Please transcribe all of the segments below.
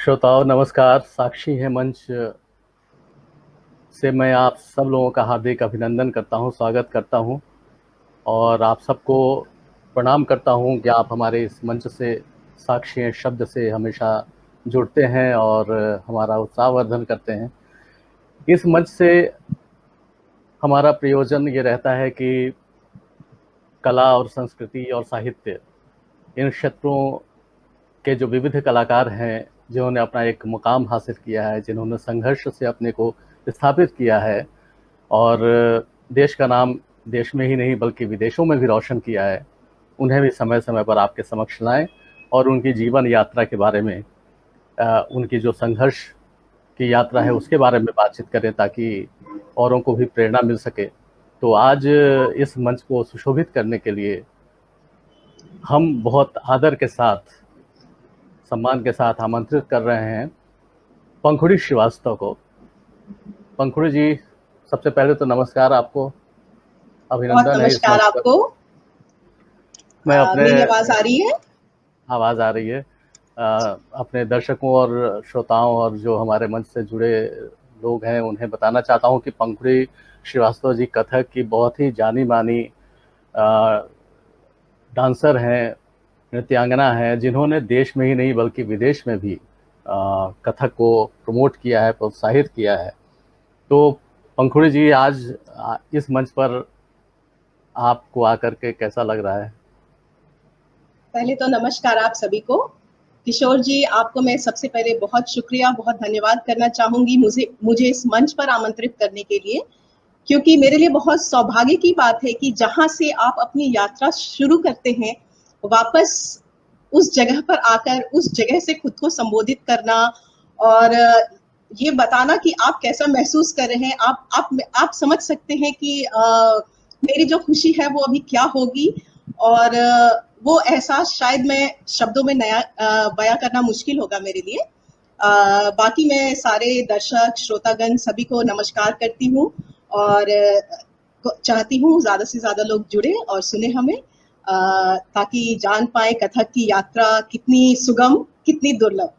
श्रोताओं नमस्कार। साक्षी है मंच से मैं आप सब लोगों का हार्दिक अभिनंदन करता हूं, स्वागत करता हूं और आप सबको प्रणाम करता हूं कि आप हमारे इस मंच से साक्षी हैं शब्द से हमेशा जुड़ते हैं और हमारा उत्साहवर्धन करते हैं। इस मंच से हमारा प्रयोजन ये रहता है कि कला और संस्कृति और साहित्य इन क्षेत्रों के जो विविध कलाकार हैं, जिन्होंने अपना एक मुकाम हासिल किया है, जिन्होंने संघर्ष से अपने को स्थापित किया है और देश का नाम देश में ही नहीं बल्कि विदेशों में भी रोशन किया है, उन्हें भी समय समय पर आपके समक्ष लाएं और उनकी जीवन यात्रा के बारे में, उनकी जो संघर्ष की यात्रा है उसके बारे में बातचीत करें ताकि औरों को भी प्रेरणा मिल सके। तो आज इस मंच को सुशोभित करने के लिए हम बहुत आदर के साथ, सम्मान के साथ आमंत्रित कर रहे हैं पंखुड़ी श्रीवास्तव को। पंखुड़ी जी, सबसे पहले तो नमस्कार आपको, अभिनंदन है इस नमस्कार मंच पर। आपको। मैं अपने मेरी आवाज आ रही है? आवाज़ आ रही है। अपने दर्शकों और श्रोताओं और जो हमारे मंच से जुड़े लोग हैं उन्हें बताना चाहता हूं कि पंखुड़ी श्रीवास्तव जी कथक की बहुत ही जानी मानी डांसर हैं, नृत्यांगना हैं, जिन्होंने देश में ही नहीं बल्कि विदेश में भी कथक को प्रमोट किया है, प्रोत्साहित किया है। तो पंखुड़ी जी, आज इस मंच पर आपको आकर के कैसा लग रहा है? पहले तो नमस्कार आप सभी को। किशोर जी, आपको मैं सबसे पहले बहुत शुक्रिया, बहुत धन्यवाद करना चाहूंगी मुझे इस मंच पर आमंत्रित करने के लिए, क्योंकि मेरे लिए बहुत सौभाग्य की बात है कि जहां से आप अपनी यात्रा शुरू करते हैं, वापस उस जगह पर आकर उस जगह से खुद को संबोधित करना और ये बताना कि आप कैसा महसूस कर रहे हैं। आप समझ सकते हैं कि मेरी जो खुशी है वो अभी क्या होगी और वो एहसास शायद मैं शब्दों में बयां करना मुश्किल होगा मेरे लिए। बाकी मैं सारे दर्शक श्रोतागण सभी को नमस्कार करती हूँ और चाहती हूँ ज्यादा से ज्यादा लोग जुड़े और सुने हमें, ताकि जान पाए कथक की यात्रा कितनी सुगम, कितनी दुर्लभ।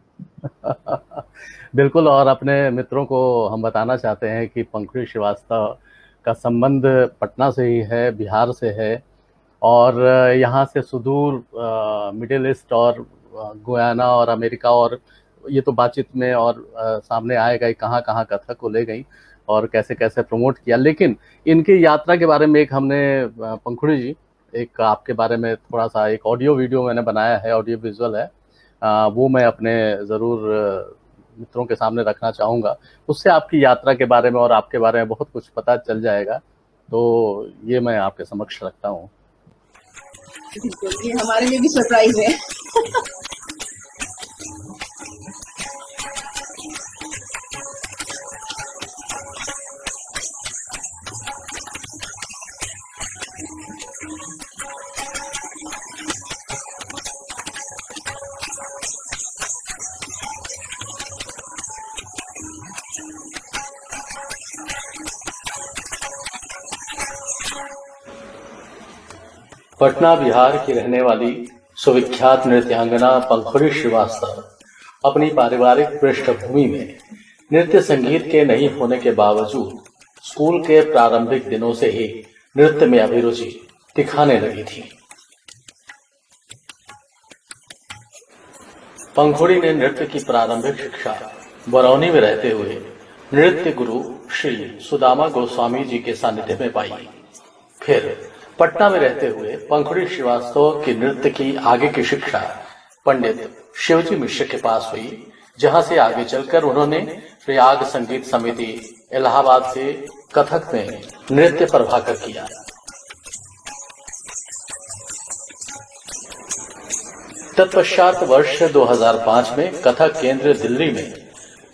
बिल्कुल। और अपने मित्रों को हम बताना चाहते हैं कि पंखुड़ी श्रीवास्तव का संबंध पटना से ही है, बिहार से है और यहाँ से सुदूर मिडिल ईस्ट और गुयाना और अमेरिका, और ये तो बातचीत में और सामने आएगा ही कहाँ कहाँ कथक को ले गई और कैसे कैसे प्रमोट किया। लेकिन इनकी यात्रा के बारे में एक हमने पंखुड़ी जी, एक आपके बारे में थोड़ा सा एक ऑडियो वीडियो मैंने बनाया है, ऑडियो विजुअल है, वो मैं अपने ज़रूर मित्रों के सामने रखना चाहूँगा। उससे आपकी यात्रा के बारे में और आपके बारे में बहुत कुछ पता चल जाएगा। तो ये मैं आपके समक्ष रखता हूँ। ये हमारे लिए भी सरप्राइज है। पटना बिहार की रहने वाली सुविख्यात नृत्यांगना पंखुड़ी श्रीवास्तव अपनी पारिवारिक पृष्ठभूमि में नृत्य संगीत के नहीं होने के बावजूद स्कूल के प्रारंभिक दिनों से ही नृत्य में अभिरुचि दिखाने लगी थी। पंखुड़ी ने नृत्य की प्रारंभिक शिक्षा बरौनी में रहते हुए नृत्य गुरु श्री सुदामा गोस्वामी जी के सानिध्य में पाई। फिर पटना में रहते हुए पंखुड़ी श्रीवास्तव की नृत्य की आगे की शिक्षा पंडित शिवजी मिश्र के पास हुई, जहां से आगे चलकर उन्होंने प्रयाग संगीत समिति इलाहाबाद से कथक में नृत्य प्रभाकर किया। तत्पश्चात वर्ष 2005 में कथक केंद्र दिल्ली में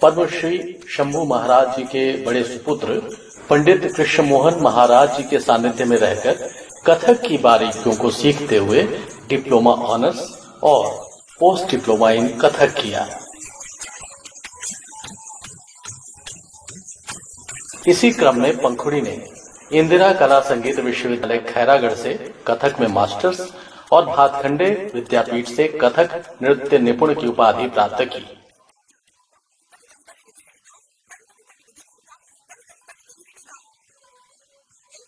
पद्मश्री शंभू महाराज जी के बड़े सुपुत्र पंडित कृष्ण मोहन महाराज जी के सानिध्य में रहकर कथक की बारीकियों को सीखते हुए डिप्लोमा ऑनर्स और पोस्ट डिप्लोमा इन कथक किया। इसी क्रम में पंखुड़ी ने इंदिरा कला संगीत विश्वविद्यालय खैरागढ़ से कथक में मास्टर्स और भातखंडे विद्यापीठ से कथक नृत्य निपुण की उपाधि प्राप्त की।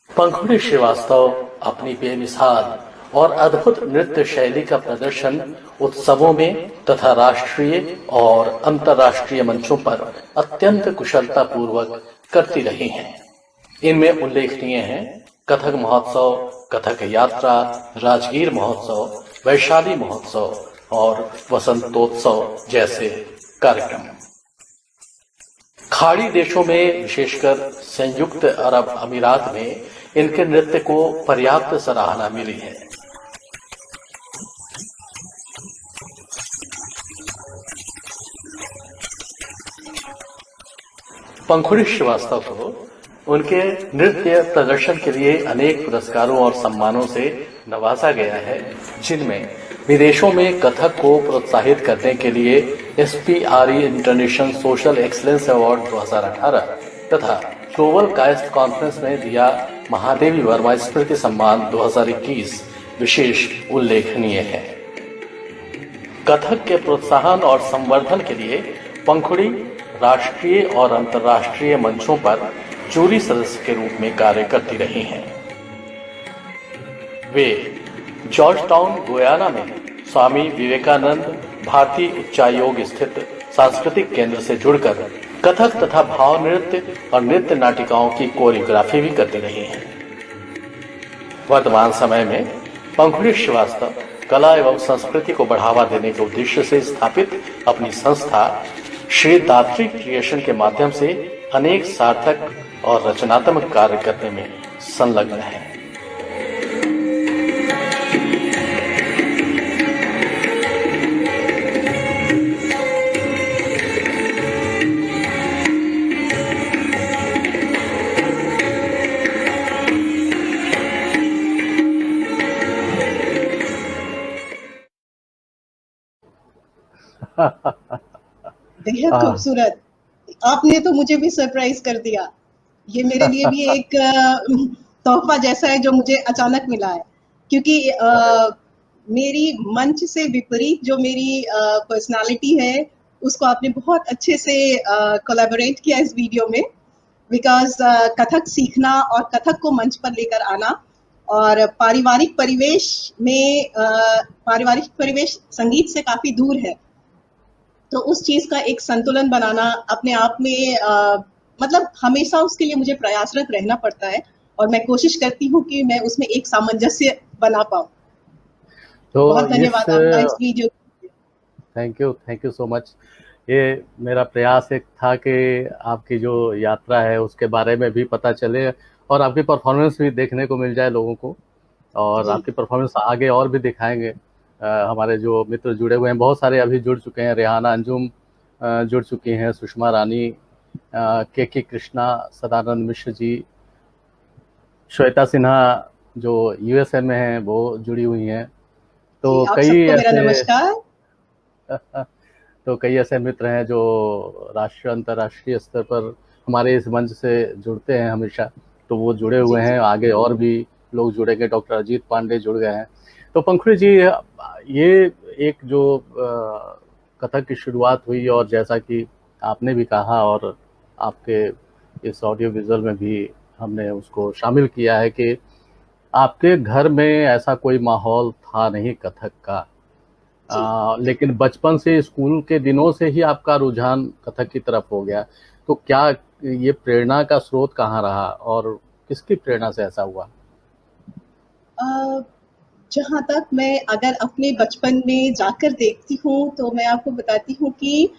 पंखुड़ी श्रीवास्तव अपनी बेमिसाल और अद्भुत नृत्य शैली का प्रदर्शन उत्सवों में तथा राष्ट्रीय और अंतर्राष्ट्रीय मंचों पर अत्यंत कुशलता पूर्वक करती रही हैं। इनमें उल्लेखनीय हैं कथक महोत्सव, कथक यात्रा, राजगीर महोत्सव, वैशाली महोत्सव और वसंतोत्सव जैसे कार्यक्रम। खाड़ी देशों में विशेषकर संयुक्त अरब अमीरात में इनके नृत्य को पर्याप्त सराहना मिली है। पंखुड़ी श्रीवास्तव को उनके नृत्य प्रदर्शन के लिए अनेक पुरस्कारों और सम्मानों से नवाजा गया है, जिनमें विदेशों में कथक को प्रोत्साहित करने के लिए SPRE international social excellence award 2018 तथा ग्लोबल काइस्ट कॉन्फ्रेंस में दिया महादेवी वर्मा स्मृति सम्मान 2021 विशेष उल्लेखनीय है। कथक के प्रोत्साहन और संवर्धन के लिए पंखुड़ी राष्ट्रीय और अंतर्राष्ट्रीय मंचों पर जूरी सदस्य के रूप में कार्य करती रही हैं। वे जॉर्ज टाउन गुयाना में स्वामी विवेकानंद भारतीय उच्चायोग स्थित सांस्कृतिक केंद्र से जुड़कर कथक तथा भाव नृत्य और नृत्य नाटिकाओं की कोरियोग्राफी भी करती रही हैं। वर्तमान समय में पंखुड़ी श्रीवास्तव कला एवं संस्कृति को बढ़ावा देने के उद्देश्य से स्थापित अपनी संस्था श्री दात्री क्रिएशन के माध्यम से अनेक सार्थक और रचनात्मक कार्य करने में संलग्न है। बेहद खूबसूरत। आपने तो मुझे भी सरप्राइज कर दिया। ये मेरे लिए भी एक तोहफा जैसा है जो मुझे अचानक मिला है, क्योंकि मेरी मंच से विपरीत जो मेरी पर्सनालिटी है उसको आपने बहुत अच्छे से कोलैबोरेट किया इस वीडियो में। बिकॉज कथक सीखना और कथक को मंच पर लेकर आना और पारिवारिक परिवेश संगीत से काफी दूर है, तो उस चीज का एक संतुलन बनाना अपने आप में मतलब हमेशा उसके लिए मुझे प्रयासरत रहना पड़ता है और मैं कोशिश करती हूँ कि मैं उसमें एक सामंजस्य बना पाऊँ। तो बहुत धन्यवाद आपका इस video. Thank you so much. ये मेरा प्रयास एक था कि आपकी जो यात्रा है उसके बारे में भी पता चले और आपकी परफॉर्मेंस भी देखने को मिल जाए लोगों को, और आपकी परफॉर्मेंस आगे और भी दिखाएंगे। हमारे जो मित्र जुड़े हुए हैं, बहुत सारे अभी जुड़ चुके हैं। रेहाना अंजुम जुड़ चुकी हैं, सुषमा रानी, के कृष्णा, सदानंद मिश्र जी, श्वेता सिन्हा जो USA में हैं वो जुड़ी हुई हैं। तो कई ऐसे मित्र हैं जो राष्ट्रीय अंतर्राष्ट्रीय स्तर पर हमारे इस मंच से जुड़ते हैं हमेशा, तो वो जुड़े हुए हैं। आगे और भी लोग जुड़ेंगे। डॉक्टर अजीत पांडे जुड़ गए हैं। तो पंखुड़ी जी, ये एक जो कथक की शुरुआत हुई और जैसा कि आपने भी कहा और आपके इस ऑडियो विजुअल में भी हमने उसको शामिल किया है कि आपके घर में ऐसा कोई माहौल था नहीं कथक का, लेकिन बचपन से स्कूल के दिनों से ही आपका रुझान कथक की तरफ हो गया। तो क्या ये प्रेरणा का स्रोत कहाँ रहा और किसकी प्रेरणा से ऐसा हुआ? जहाँ तक मैं अगर अपने बचपन में जाकर देखती हूँ तो मैं आपको बताती हूँ कि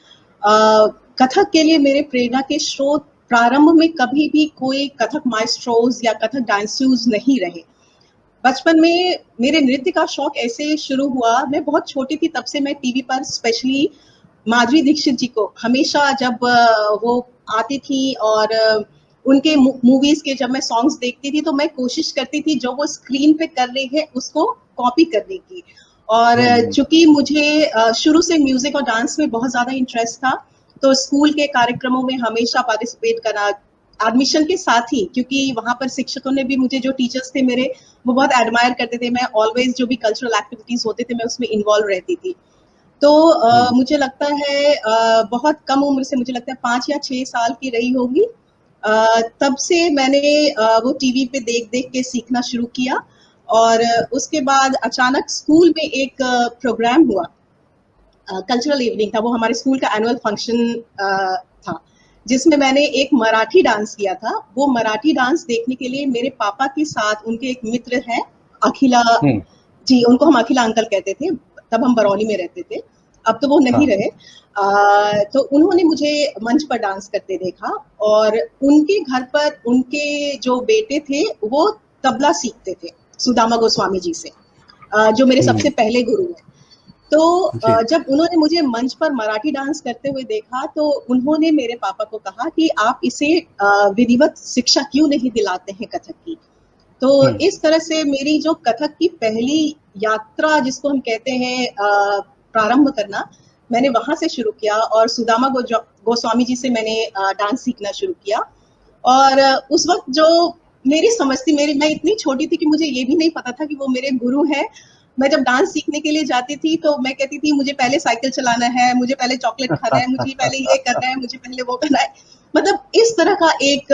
कथक के लिए मेरे प्रेरणा के स्रोत प्रारंभ में कभी भी कोई कथक माइस्ट्रोज या कथक डांसर्स नहीं रहे। बचपन में मेरे नृत्य का शौक ऐसे शुरू हुआ, मैं बहुत छोटी थी तब से मैं टीवी पर स्पेशली माधुरी दीक्षित जी को हमेशा जब वो आती थी और उनके मूवीज के जब मैं सॉन्ग्स देखती थी तो मैं कोशिश करती थी जो वो स्क्रीन पे कर रही है उसको कॉपी करने की। और चूंकि मुझे शुरू से म्यूजिक और डांस में बहुत ज्यादा इंटरेस्ट था तो स्कूल के कार्यक्रमों में हमेशा पार्टिसिपेट करना, एडमिशन के साथ ही, क्योंकि वहां पर शिक्षकों ने भी मुझे, जो टीचर्स थे मेरे, वो बहुत एडमायर करते थे। मैं ऑलवेज जो भी कल्चरल एक्टिविटीज होते थे मैं उसमें इन्वॉल्व रहती थी। तो मुझे लगता है बहुत कम उम्र से, मुझे लगता है 5 या 6 साल की रही होगी तब से मैंने वो टीवी पे देख देख के सीखना शुरू किया। और उसके बाद अचानक स्कूल में एक प्रोग्राम हुआ, कल्चरल इवनिंग था, वो हमारे स्कूल का एनुअल फंक्शन था, जिसमें मैंने एक मराठी डांस किया था। वो मराठी डांस देखने के लिए मेरे पापा के साथ उनके एक मित्र हैं, अखिला जी, उनको हम अखिला अंकल कहते थे, तब हम बरौनी में रहते थे, अब तो वो नहीं हाँ। रहे। तो उन्होंने मुझे मंच पर डांस करते देखा, और उनके घर पर उनके जो बेटे थे वो तबला सीखते थे सुदामा गोस्वामी जी से, जो मेरे सबसे पहले गुरु हैं। तो जी। जब उन्होंने मुझे मंच पर मराठी डांस करते हुए देखा, तो उन्होंने मेरे पापा को कहा कि आप इसे विधिवत शिक्षा क्यों नहीं दिलाते हैं कथक की। तो इस तरह से मेरी जो कथक की पहली यात्रा, जिसको हम कहते हैं प्रारंभ करना, मैंने वहां से शुरू किया, और सुदामा गोस्वामी जी से मैंने डांस सीखना शुरू किया। और उस वक्त जो मेरी समझ थी, मैं इतनी छोटी थी कि मुझे ये भी नहीं पता था कि वो मेरे गुरु हैं। मैं जब डांस सीखने के लिए जाती थी तो मैं कहती थी मुझे पहले साइकिल चलाना है, मुझे पहले चॉकलेट खाना है, मुझे पहले ये करना है, मुझे पहले वो करना है। मतलब इस तरह का एक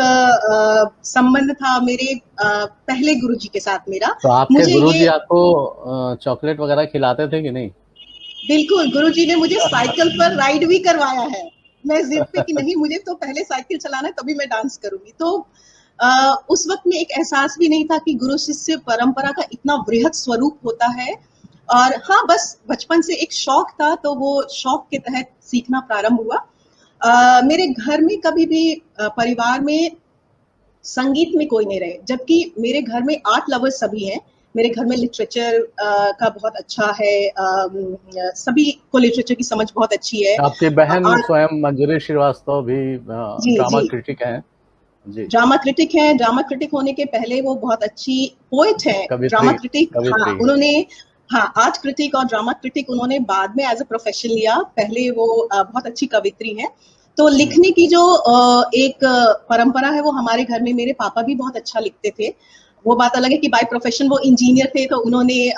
संबंध था मेरे पहले गुरुजी के साथ मेरा। तो आपके मुझे गुरुजी ये आपको चॉकलेट वगैरह खिलाते थे कि नहीं? बिल्कुल, गुरुजी ने मुझे साइकिल पर राइड भी करवाया है। मैं जिद पे कि नहीं, मुझे तो पहले साइकिल चलाना है, तभी मैं डांस करूंगी। तो उस वक्त में एक एहसास भी नहीं था कि गुरु शिष्य परंपरा का इतना वृहद स्वरूप होता है। और हाँ, बस बचपन से एक शौक था, तो वो शौक के तहत सीखना प्रारंभ हुआ। मेरे घर में कभी भी परिवार में संगीत में कोई नहीं रहे, जबकि मेरे घर में आर्ट लवर्स सभी हैं। मेरे घर में लिटरेचर का बहुत अच्छा है, सभी को लिटरेचर की समझ बहुत अच्छी है। आपकी बहन आर्ट स्वयं मंजरी श्रीवास्तव भी जी ड्रामा जी, क्रिटिक हैं। जी। ड्रामा क्रिटिक है। ड्रामा क्रिटिक होने के पहले वो बहुत अच्छी पोएट है। ड्रामा कवित्री क्रिटिक, हाँ कवित्री हैं। उन्होंने, हाँ आर्ट क्रिटिक और ड्रामा क्रिटिक उन्होंने बाद में एज अ प्रोफेशन लिया। पहले वो बहुत अच्छी कवित्री है। तो लिखने की जो एक परंपरा है वो हमारे घर में, मेरे पापा भी बहुत अच्छा लिखते थे। वो बात अलग है कि बाय प्रोफेशन वो इंजीनियर थे, तो उन्होंने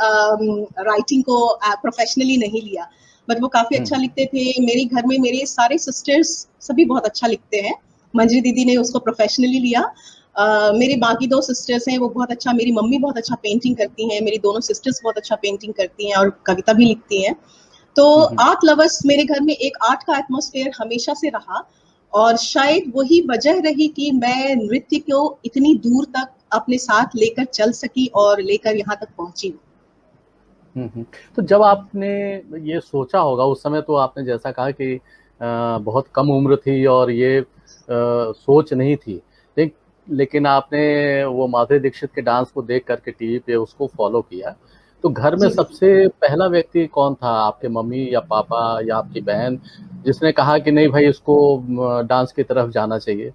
राइटिंग को प्रोफेशनली नहीं लिया, बट वो काफी अच्छा लिखते थे। मेरे घर में मेरे सारे सिस्टर्स सभी बहुत अच्छा लिखते हैं। मंजरी दीदी ने उसको प्रोफेशनली लिया। मेरी बाकी दो सिस्टर्स हैं, वो बहुत अच्छा, मेरी मम्मी बहुत अच्छा पेंटिंग करती हैं, मेरी दोनों सिस्टर्स बहुत अच्छा पेंटिंग करती हैं और कविता भी लिखती हैं। तो आर्ट लवर्स, मेरे घर में एक आर्ट का एटमॉस्फेयर हमेशा से रहा, और शायद वही वजह रही कि मैं नृत्य को इतनी दूर तक अपने साथ लेकर चल सकी और लेकर यहाँ तक पहुंची। तो जब आपने ये सोचा होगा उस समय, तो आपने जैसा कहा कि बहुत कम उम्र थी और ये सोच नहीं थी, लेकिन आपने वो माधुरी दीक्षित के डांस को देख करके टीवी पे उसको फॉलो किया। तो घर में जी जी, सबसे पहला व्यक्ति कौन था, आपके मम्मी या पापा या आपकी बहन, जिसने कहा कि नहीं भाई इसको डांस की तरफ जाना चाहिए?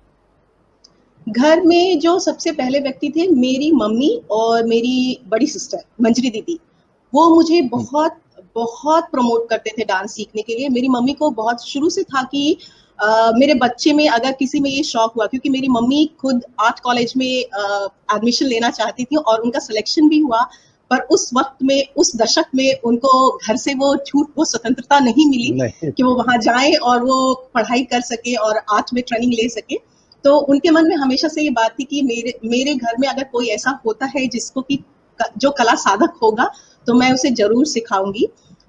घर में जो सबसे पहले व्यक्ति थे मेरी मम्मी और मेरी बड़ी सिस्टर मंजरी दीदी। वो मुझे बहुत बहुत प्रमोट करते थे डांस सीखने के लिए। मेरी मम्मी को बहुत शुरू से था कि मेरे बच्चे में अगर किसी में ये शौक हुआ, क्योंकि मेरी मम्मी खुद आर्ट कॉलेज में एडमिशन लेना चाहती थी और उनका सिलेक्शन भी हुआ, पर उस वक्त में, उस दशक में उनको घर से वो छूट, वो स्वतंत्रता नहीं मिली नहीं कि वो वहां जाए और वो पढ़ाई कर सके और आर्ट में ट्रेनिंग ले सके। तो उनके मन में हमेशा से ये बात थी कि मेरे मेरे घर में अगर कोई ऐसा होता है जिसको कि जो कला साधक होगा, तो मैं उसे जरूर सिखाऊंगी।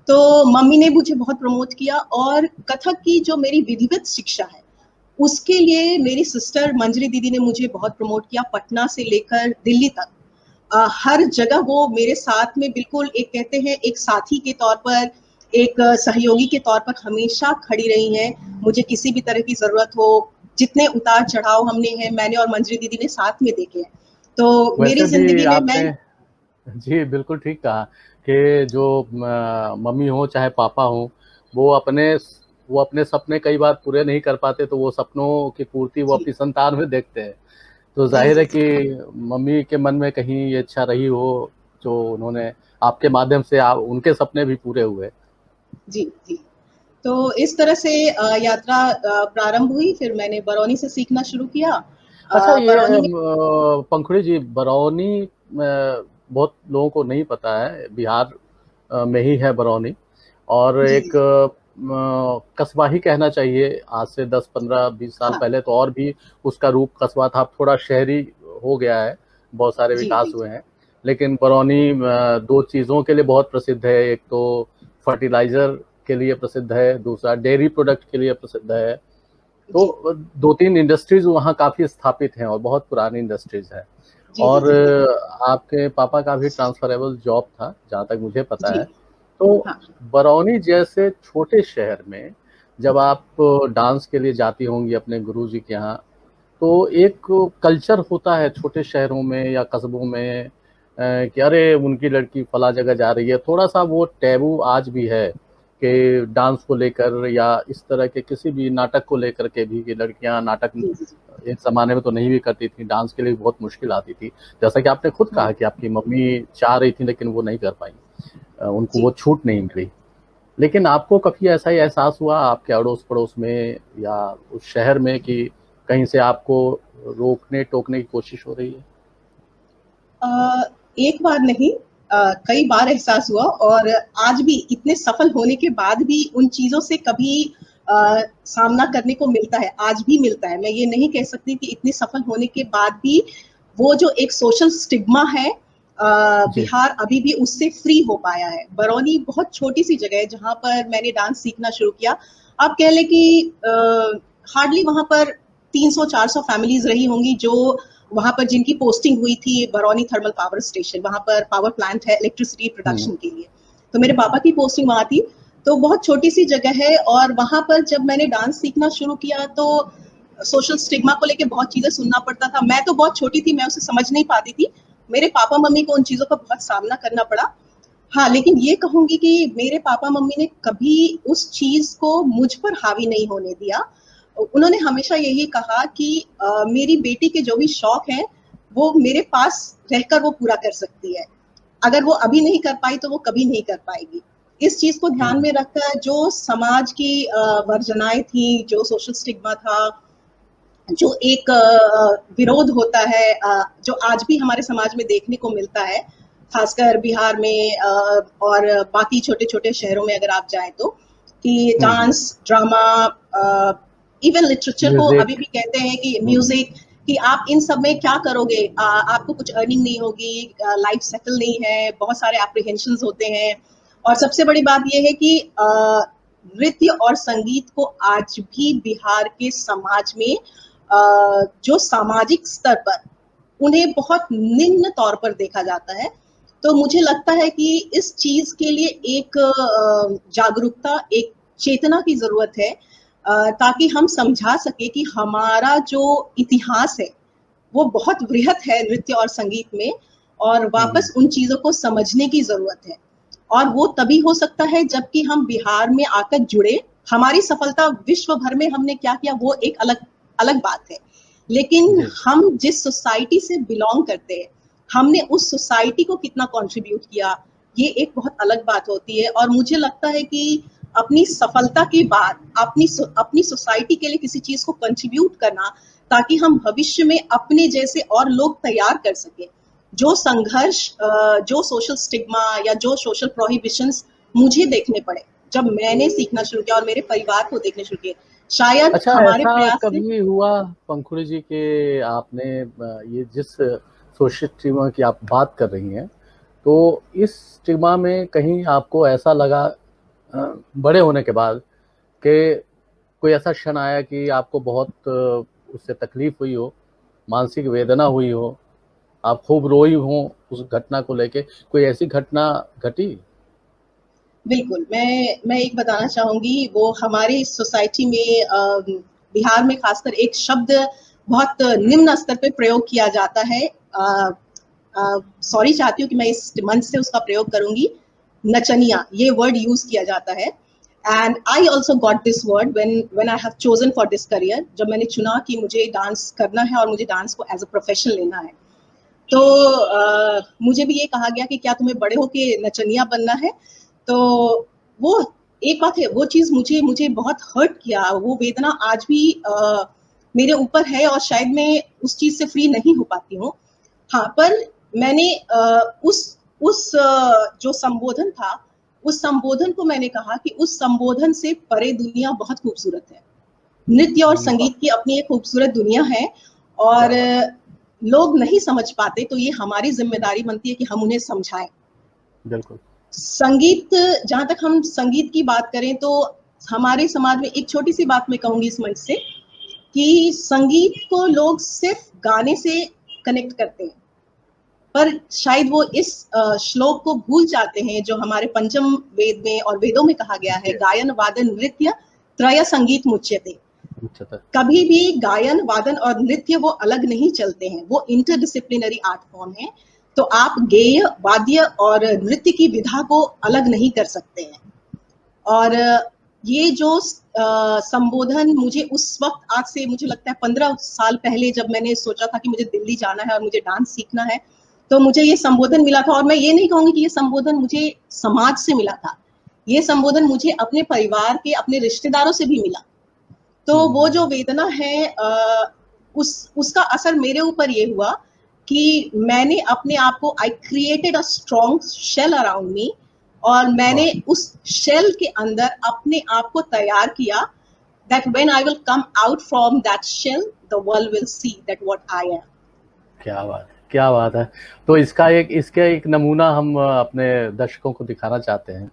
तो मम्मी ने मुझे बहुत प्रमोट किया, और कथक की जो मेरी विधिवत शिक्षा है उसके लिए मेरी सिस्टर मंजरी दीदी ने मुझे बहुत प्रमोट किया, पटना से लेकर दिल्ली तक। हर जगह वो मेरे साथ में बिल्कुल, एक कहते हैं एक साथी के तौर पर, एक सहयोगी के तौर पर हमेशा खड़ी रही हैं। मुझे किसी भी तरह की जरूरत हो, जितने उतार चढ़ाव हमने हैं, मैंने और मंजरी दीदी ने साथ में देखे हैं। तो मेरी वैसे भी जिंदगी में मैं, आपने जी बिल्कुल ठीक कहा कि जो मम्मी हो चाहे पापा हो, वो अपने वो अपने सपने कई बार पूरे नहीं कर पाते, तो वो सपनों की पूर्ति वो जी अपनी संतान में देखते हैं। तो जी जाहिर जी है कि मम्मी के मन में कहीं ये इच्छा रही हो, जो उन्होंने आपके माध्यम से उनके सपने भी पूरे हुए। जी जी। तो इस तरह से यात्रा प्रारंभ हुई। फिर मैंने बरौनी से सीखना शुरू किया। अच्छा, ये बरौनी में पंखुड़ी जी, बरौनी बहुत लोगों को नहीं पता है, बिहार में ही है बरौनी। और जी एक जी कस्बा ही कहना चाहिए। आज से 10-15-20 साल हाँ पहले तो और भी उसका रूप कस्बा था, अब थोड़ा शहरी हो गया है, बहुत सारे जी विकास जी हुए हैं। लेकिन बरौनी दो चीज़ों के लिए बहुत प्रसिद्ध है, एक तो फर्टिलाइज़र के लिए प्रसिद्ध है, दूसरा डेयरी प्रोडक्ट के लिए प्रसिद्ध है। जी तो 2-3 इंडस्ट्रीज़ वहाँ काफ़ी स्थापित हैं और बहुत पुरानी इंडस्ट्रीज़ हैं। जी जी और जी बिल्कुल आपके पापा का भी ट्रांसफरेबल जॉब था, जहाँ तक मुझे पता जी है। तो हाँ बरौनी जैसे छोटे शहर में जब आप डांस के लिए जाती होंगी अपने गुरुजी के यहाँ, तो एक कल्चर होता है छोटे शहरों में या कस्बों में कि अरे उनकी लड़की फला जगह जा रही है। थोड़ा-सा वो टैबू आज भी है कि डांस को लेकर या इस तरह के किसी भी नाटक को लेकर के भी, कि लड़कियाँ नाटक जी जी जी एक ज़माने में तो नहीं भी करती थी, डांस के लिए बहुत मुश्किल आती थी। जैसा कि आपने खुद हाँ कहा कि आपकी मम्मी चाह रही थी लेकिन वो नहीं कर पाईं। उनको जी वो छूट नहीं मिली। लेकिन आपको कभी ऐसा ही एहसास हुआ आपके अड़ोस-पड़ोस में या उस शहर में कि कहीं से आपको रोकने-टोकने की कोशिश हो रही है? अ, एक बार नहीं, कई बार एहसास हुआ और आज भी इतने सफल होने के बाद भी उन चीज़ों से कभी अ, सामना करने को मिलता है, आज भी मिलता है। मैं ये नहीं कह सकती कि इतने सफल होने के बाद भी वो जो एक सोशल स्टिग्मा है, जी। बिहार अभी भी उससे फ्री हो पाया है। बरौनी बहुत छोटी-सी जगह है जहाँ पर मैंने डांस सीखना शुरू किया। आप कह लें कि हार्डली वहाँ पर 300-400 फैमिलीज़ रही होंगी जो वहाँ पर जिनकी पोस्टिंग हुई थी बरौनी थर्मल पावर स्टेशन, वहाँ पर पावर प्लांट है इलेक्ट्रिसिटी हुँ। प्रोडक्शन के लिए। तो मेरे पापा की पोस्टिंग वहाँ थी। तो बहुत छोटी सी जगह है और वहाँ पर जब मैंने डांस सीखना शुरू किया तो सोशल स्टिग्मा को लेके बहुत चीजें सुनना पड़ता था। मैं तो बहुत छोटी थी, मैं उसे समझ नहीं पाती थी। मेरे पापा मम्मी को उन चीजों का बहुत सामना करना पड़ा। हाँ, लेकिन ये कहूंगी कि मेरे पापा मम्मी ने कभी उस चीज को मुझ पर हावी नहीं होने दिया। उन्होंने हमेशा यही कहा कि मेरी बेटी के जो भी शौक हैं वो मेरे पास रहकर वो पूरा कर सकती है। अगर वो अभी नहीं कर पाई तो वो कभी नहीं कर पाएगी। इस चीज को ध्यान हुँ। में रखकर जो समाज की वर्जनाएं थी, जो सोशल स्टिग्मा था, जो एक विरोध होता है, जो आज भी हमारे समाज में देखने को मिलता है, खासकर बिहार में और बाकी छोटे छोटे शहरों में अगर आप जाए तो, कि हुँ, हुँ। डांस, ड्रामा, इवन लिटरेचर को अभी म्यूज़िक। भी कहते हैं कि हुँ। म्यूजिक, कि आप इन सब में क्या करोगे, आपको कुछ अर्निंग नहीं होगी, लाइफ सेटल नहीं है, बहुत सारे एप्रीहेंशन होते हैं। और सबसे बड़ी बात यह है कि नृत्य और संगीत को आज भी बिहार के समाज में जो सामाजिक स्तर पर उन्हें बहुत निम्न तौर पर देखा जाता है। तो मुझे लगता है कि इस चीज के लिए एक जागरूकता, एक चेतना की जरूरत है, ताकि हम समझा सके कि हमारा जो इतिहास है वो बहुत वृहत है नृत्य और संगीत में, और हुँ, हुँ। वापस उन चीजों को समझने की जरूरत है। और वो तभी हो सकता है जबकि हम बिहार में आकर जुड़े। हमारी सफलता विश्व भर में हमने क्या किया वो एक अलग अलग बात है, लेकिन जी। हम जिस सोसाइटी से बिलोंग करते हैं, हमने उस सोसाइटी को कितना कंट्रीब्यूट किया, ये एक बहुत अलग बात होती है। और मुझे लगता है कि अपनी सफलता के बाद अपनी सोसाइटी के लिए किसी चीज को कंट्रीब्यूट करना, ताकि हम भविष्य में अपने जैसे और लोग तैयार कर सके। जो संघर्ष, जो सोशल स्टिग्मा या जो सोशल प्रोहिबिशंस मुझे देखने पड़े जब मैंने सीखना शुरू किया और मेरे परिवार को देखने शुरू किया, शायद अच्छा, हमारे ऐसा प्रयास से। कभी हुआ पंखुड़ी जी के आपने ये जिस सोशल स्टिग्मा की आप बात कर रही हैं, तो इस स्टिग्मा में कहीं आपको ऐसा लगा बड़े होने के बाद कि कोई ऐसा क्षण आया कि आपको बहुत उससे तकलीफ हुई हो, मानसिक वेदना हुई हो, आप खूब रोई हों उस घटना को लेके, कोई ऐसी घटना घटी? बिल्कुल, मैं एक बताना चाहूँगी, वो हमारी इस सोसाइटी में बिहार में खासकर एक शब्द बहुत निम्न स्तर पे प्रयोग किया जाता है। सॉरी चाहती हूँ कि मैं इस मंच से उसका प्रयोग करूँगी, नचनिया, ये वर्ड यूज़ किया जाता है। And I also got this word when I have chosen for this career, जब मैंने चुना कि मुझे डांस करना है और मुझे डांस को एज़ अ प्रोफेशन लेना है। तो मुझे भी ये कहा गया कि क्या तुम्हें बड़े होके नचनिया बनना है? तो वो एक बात है, वो चीज़ मुझे मुझे बहुत हर्ट किया, वो वेदना आज भी मेरे ऊपर है और शायद मैं उस चीज़ से फ्री नहीं हो पाती हूँ। हाँ, पर मैंने उस जो संबोधन था, उस संबोधन को मैंने कहा कि उस संबोधन से परे दुनिया बहुत खूबसूरत है। नृत्य और संगीत की अपनी एक खूबसूरत दुनिया है और लोग नहीं समझ पाते, तो ये हमारी जिम्मेदारी बनती है कि हम उन्हें समझाएं। बिल्कुल। संगीत, जहां तक हम संगीत की बात करें तो हमारे समाज में एक छोटी सी बात मैं कहूंगी इस मंच से कि संगीत को लोग सिर्फ गाने से कनेक्ट करते हैं, पर शायद वो इस श्लोक को भूल जाते हैं जो हमारे पंचम वेद में और वेदों में कहा गया है, गायन वादन नृत्य त्रय संगीत मुच्यते। कभी भी गायन वादन और नृत्य वो अलग नहीं चलते हैं, वो इंटरडिसिप्लिनरी आर्ट फॉर्म है। तो आप गेय, वाद्य और नृत्य की विधा को अलग नहीं कर सकते हैं। और ये जो संबोधन मुझे उस वक्त, आज से मुझे लगता है 15 साल पहले, जब मैंने सोचा था कि मुझे दिल्ली जाना है और मुझे डांस सीखना है, तो मुझे ये संबोधन मिला था। और मैं ये नहीं कहूंगी कि ये संबोधन मुझे समाज से मिला था, ये संबोधन मुझे अपने परिवार के, अपने रिश्तेदारों से भी मिला। तो वो जो वेदना है उसका असर मेरे ऊपर ये हुआ कि मैंने अपने आप को, I created a strong shell around me, और मैंने उस शेल के अंदर अपने आप को तैयार किया, that when I will come out from that shell, the world will see that what I am. क्या बात है, क्या बात है। तो इसका एक नमूना हम अपने दर्शकों को दिखाना चाहते हैं।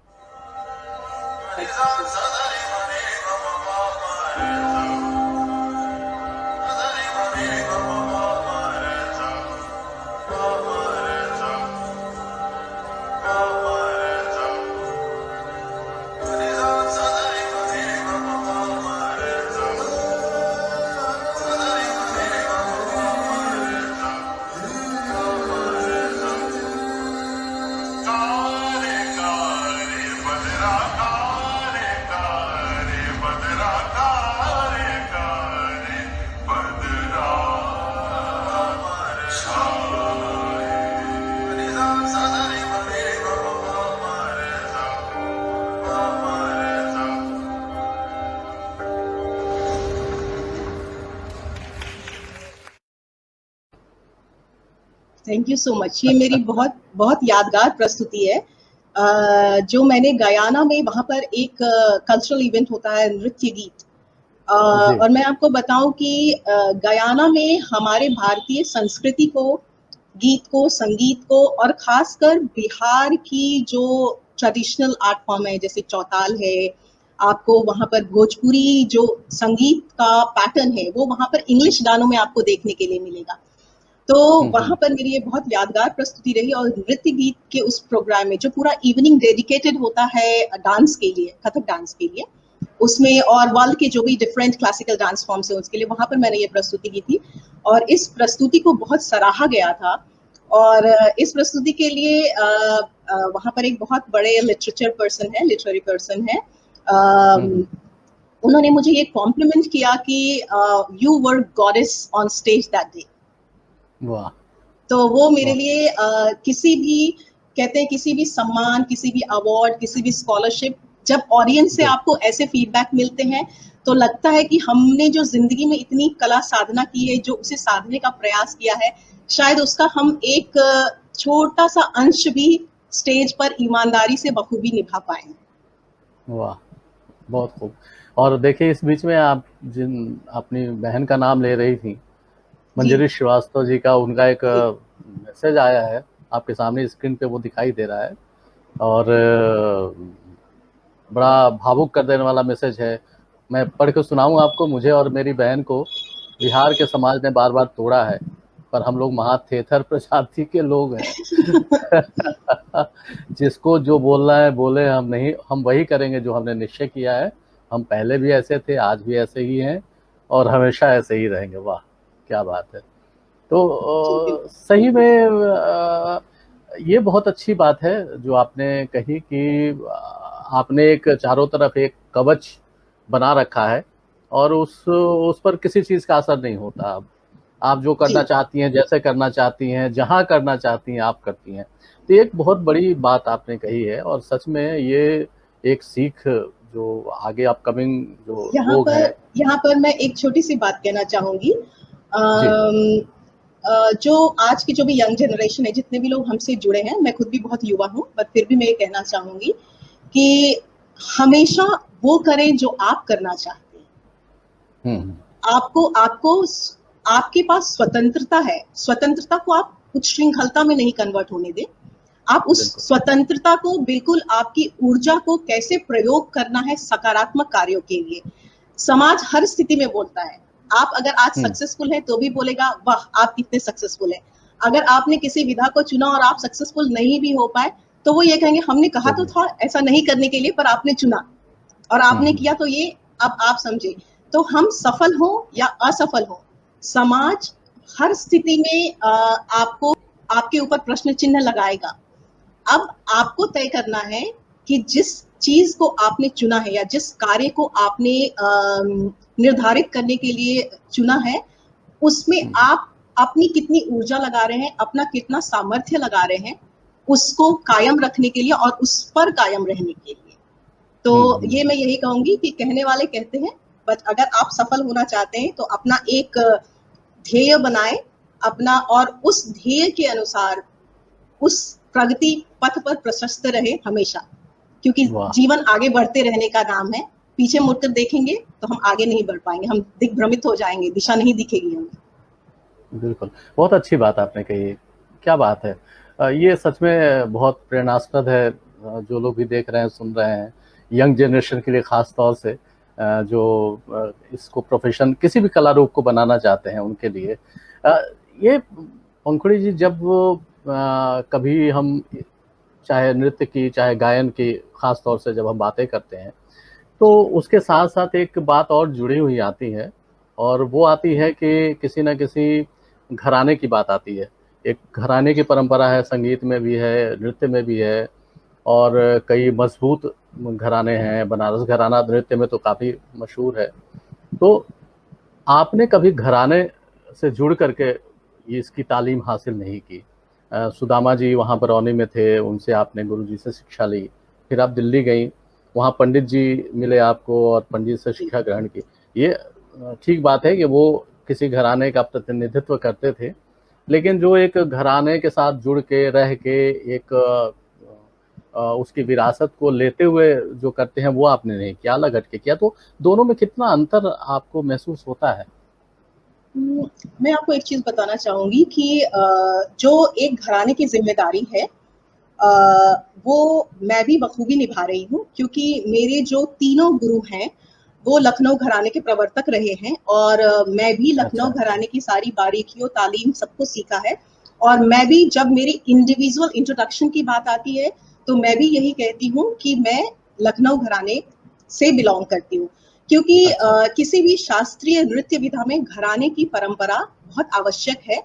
Thank you so much. ये मेरी बहुत बहुत यादगार प्रस्तुति है जो मैंने गयाना में, वहां पर एक कल्चरल इवेंट होता है नृत्य गीत, और मैं आपको बताऊं कि गयाना में हमारे भारतीय संस्कृति को, गीत को, संगीत को, और खासकर बिहार की जो ट्रेडिशनल आर्ट फॉर्म है, जैसे चौताल है, आपको वहां पर भोजपुरी जो संगीत का पैटर्न है वो वहां पर इंग्लिश गानों में आपको देखने के लिए मिलेगा। तो वहां पर मेरी ये बहुत यादगार प्रस्तुति रही। और नृत्य गीत के उस प्रोग्राम में जो पूरा इवनिंग डेडिकेटेड होता है डांस के लिए, कथक डांस के लिए, उसमें और वर्ल्ड के जो भी डिफरेंट क्लासिकल डांस फॉर्म्स है उसके लिए, वहां पर मैंने ये प्रस्तुति की थी और इस प्रस्तुति को बहुत सराहा गया था। और इस प्रस्तुति के लिए वहां पर एक बहुत बड़े लिटरेचर पर्सन है, लिटरेरी पर्सन है, उन्होंने मुझे ये कॉम्प्लीमेंट किया कि you were goddess on stage that day. वाह। तो वो मेरे लिए किसी भी, कहते हैं किसी भी सम्मान, किसी भी अवार्ड, किसी भी स्कॉलरशिप, जब ऑडियंस से आपको ऐसे फीडबैक मिलते हैं तो लगता है कि हमने जो जिंदगी में इतनी कला साधना की है, जो उसे साधने का प्रयास किया है, शायद उसका हम एक छोटा सा अंश भी स्टेज पर ईमानदारी से बखूबी निभा पाए। वाह, बहुत खूब। और देखिए इस बीच में आप जिन अपनी बहन का नाम ले रही थी, मंजरी श्रीवास्तव जी का, उनका एक मैसेज आया है आपके सामने स्क्रीन पे, वो दिखाई दे रहा है और बड़ा भावुक कर देने वाला मैसेज है। मैं पढ़ के सुनाऊंगा आपको। मुझे और मेरी बहन को बिहार के समाज ने बार बार तोड़ा है, पर हम लोग महाथेथर प्रजाति के लोग हैं। जिसको जो बोलना है बोले, हम वही करेंगे जो हमने निश्चय किया है। हम पहले भी ऐसे थे, आज भी ऐसे ही हैं और हमेशा ऐसे ही रहेंगे। वाह, क्या बात है। तो सही में ये बहुत अच्छी बात है जो आपने कही कि आपने एक चारों तरफ एक कवच बना रखा है और उस पर किसी चीज़ का असर नहीं होता। आप जो करना चाहती हैं, जैसे करना चाहती हैं, जहाँ करना चाहती हैं, आप करती हैं। तो एक बहुत बड़ी बात आपने कही है और सच में ये एक सीख जो आगे अपकमिंग जो लोग हैं। यहाँ पर मैं एक छोटी सी बात कहना चाहूंगी। जो आज की जो भी यंग जनरेशन है, जितने भी लोग हमसे जुड़े हैं, मैं खुद भी बहुत युवा हूँ, पर फिर भी मैं ये कहना चाहूंगी कि हमेशा वो करें जो आप करना चाहते हैं। आपको आपको आपके पास स्वतंत्रता है, स्वतंत्रता को आप कुछ श्रृंखलता में नहीं कन्वर्ट होने दें। आप उस स्वतंत्रता को बिल्कुल आपकी ऊर्जा को कैसे प्रयोग करना है सकारात्मक कार्यों के लिए। समाज हर स्थिति में बोलता है, आप अगर आज सक्सेसफुल हैं तो भी बोलेगा वाह आप कितने सक्सेसफुल हैं। अगर आपने किसी विधा को चुना और आप सक्सेसफुल नहीं भी हो पाए तो वो ये कहेंगे हमने कहा तो था ऐसा नहीं करने के लिए, पर आपने चुना और आपने किया, तो ये अब आप समझे। तो हम सफल हो या असफल हो, समाज हर स्थिति में आपको आपके ऊपर प्रश्न चिन्ह लगाएगा। अब आपको तय करना है कि जिस चीज को आपने चुना है या जिस कार्य को आपने निर्धारित करने के लिए चुना है, उसमें आप अपनी कितनी ऊर्जा लगा रहे हैं, अपना कितना सामर्थ्य लगा रहे हैं उसको कायम रखने के लिए और उस पर कायम रहने के लिए। तो ये मैं यही कहूंगी कि कहने वाले कहते हैं, बट अगर आप सफल होना चाहते हैं तो अपना एक ध्येय बनाए अपना, और उस ध्येय के अनुसार उस प्रगति पथ पर प्रशस्त रहे हमेशा, क्योंकि जीवन आगे बढ़ते रहने का नाम है। पीछे मुड़कर देखेंगे तो हम आगे नहीं बढ़ पाएंगे, हम दिग्भ्रमित हो जाएंगे, दिशा नहीं दिखेगी हमें। बिल्कुल, बहुत अच्छी बात आपने कही, क्या बात है। ये सच में बहुत प्रेरणास्पद है। जो लोग भी देख रहे हैं सुन रहे हैं, यंग जनरेशन के लिए खास तौर से जो इसको प्रोफेशन किसी भी कला रूप को बनाना चाहते हैं उनके लिए। ये पंखुड़ी जी, जब कभी हम चाहे नृत्य की चाहे गायन की खास तौर से जब हम बातें करते हैं तो उसके साथ साथ एक बात और जुड़ी हुई आती है, और वो आती है कि किसी न किसी घराने की बात आती है। एक घराने की परंपरा है, संगीत में भी है, नृत्य में भी है, और कई मजबूत घराने हैं। बनारस घराना नृत्य में तो काफ़ी मशहूर है। तो आपने कभी घराने से जुड़ करके इसकी तालीम हासिल नहीं की। सुदामा जी वहाँ बरौनी में थे, उनसे आपने गुरुजी से शिक्षा ली, फिर आप दिल्ली गई, वहाँ पंडित जी मिले आपको और पंडित से शिक्षा ग्रहण की। ये ठीक बात है कि वो किसी घराने का प्रतिनिधित्व करते थे, लेकिन जो एक घराने के साथ जुड़ के रह के एक उसकी विरासत को लेते हुए जो करते हैं वो आपने नहीं किया, अलग हट के किया। तो दोनों में कितना अंतर आपको महसूस होता है? मैं आपको एक चीज बताना चाहूंगी कि जो एक घराने की जिम्मेदारी है वो मैं भी बखूबी निभा रही हूँ, क्योंकि मेरे जो तीनों गुरु हैं वो लखनऊ घराने के प्रवर्तक रहे हैं, और मैं भी लखनऊ घराने की सारी बारीकियों तालीम सबको सीखा है। और मैं भी, जब मेरी इंडिविजुअल इंट्रोडक्शन की बात आती है तो मैं भी यही कहती हूँ कि मैं लखनऊ घराने से बिलोंग करती हूँ, क्योंकि किसी भी शास्त्रीय नृत्य विधा में घराने की परंपरा बहुत आवश्यक है,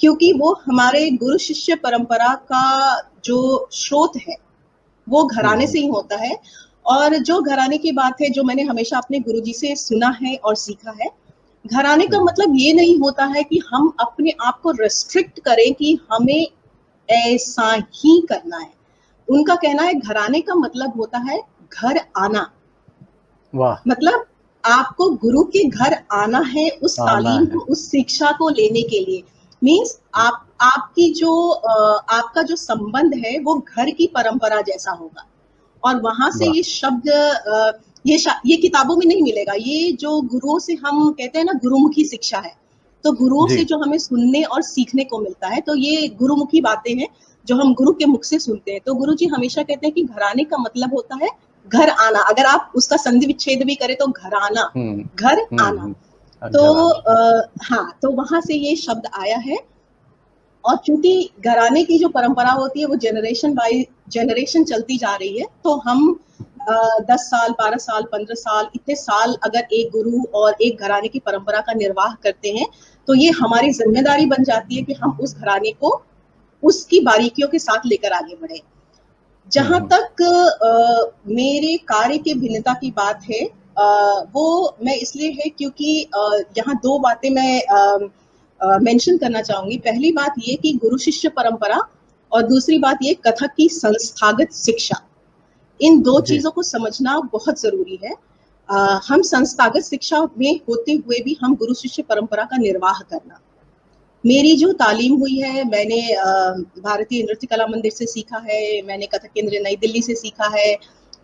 क्योंकि वो हमारे गुरु शिष्य परंपरा का जो स्रोत है वो घराने से ही होता है। और जो घराने की बात है, जो मैंने हमेशा अपने गुरुजी से सुना है और सीखा है, घराने का मतलब ये नहीं होता है कि हम अपने आप को रेस्ट्रिक्ट करें कि हमें ऐसा ही करना है। उनका कहना है घराने का मतलब होता है घर आना। वाह। मतलब आपको गुरु के घर आना है उस तालीम को, उस शिक्षा को लेने के लिए। मीन्स आपकी जो आपका जो संबंध है वो घर की परंपरा जैसा होगा, और वहां से ये शब्द ये किताबों में नहीं मिलेगा। ये जो गुरुओं से हम कहते हैं ना गुरुमुखी शिक्षा है, तो गुरुओं से जो हमें सुनने और सीखने को मिलता है, तो ये गुरुमुखी बातें हैं जो हम गुरु के मुख से सुनते हैं। तो गुरु जी हमेशा कहते हैं कि घराने का मतलब होता है घर आना। अगर आप उसका संधि विच्छेद भी करें तो घराना, घर आना। तो हाँ, तो वहां से ये शब्द आया है। और चूंकि घराने की जो परंपरा होती है वो जनरेशन बाय जनरेशन चलती जा रही है, तो हम 10 साल 12 साल 15 साल इतने साल अगर एक गुरु और एक घराने की परंपरा का निर्वाह करते हैं, तो ये हमारी जिम्मेदारी बन जाती है कि हम उस घराने को उसकी बारीकियों के साथ लेकर आगे बढ़े। जहां तक मेरे कार्य के भिन्नता की बात है, वो मैं इसलिए है क्योंकि यहाँ दो बातें मैं मेंशन करना चाहूंगी। पहली बात ये कि गुरु शिष्य परंपरा, और दूसरी बात ये कथक की संस्थागत शिक्षा। इन दो चीजों को समझना बहुत जरूरी है। हम संस्थागत शिक्षा में होते हुए भी हम गुरु शिष्य परंपरा का निर्वाह करना। मेरी जो तालीम हुई है, मैंने भारतीय नृत्य कला मंदिर से सीखा है, मैंने कथक केंद्र नई दिल्ली से सीखा है,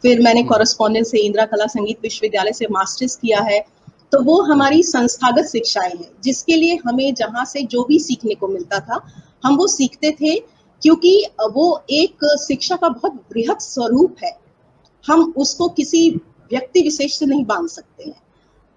फिर मैंने कॉरेस्पॉन्डेंस से इंदिरा कला संगीत विश्वविद्यालय से मास्टर्स किया है। तो वो हमारी संस्थागत शिक्षाएं हैं, जिसके लिए हमें जहाँ से जो भी सीखने को मिलता था हम वो सीखते थे, क्योंकि वो एक शिक्षा का बहुत बृहद स्वरूप है। हम उसको किसी व्यक्ति विशेष से नहीं बांध सकते हैं।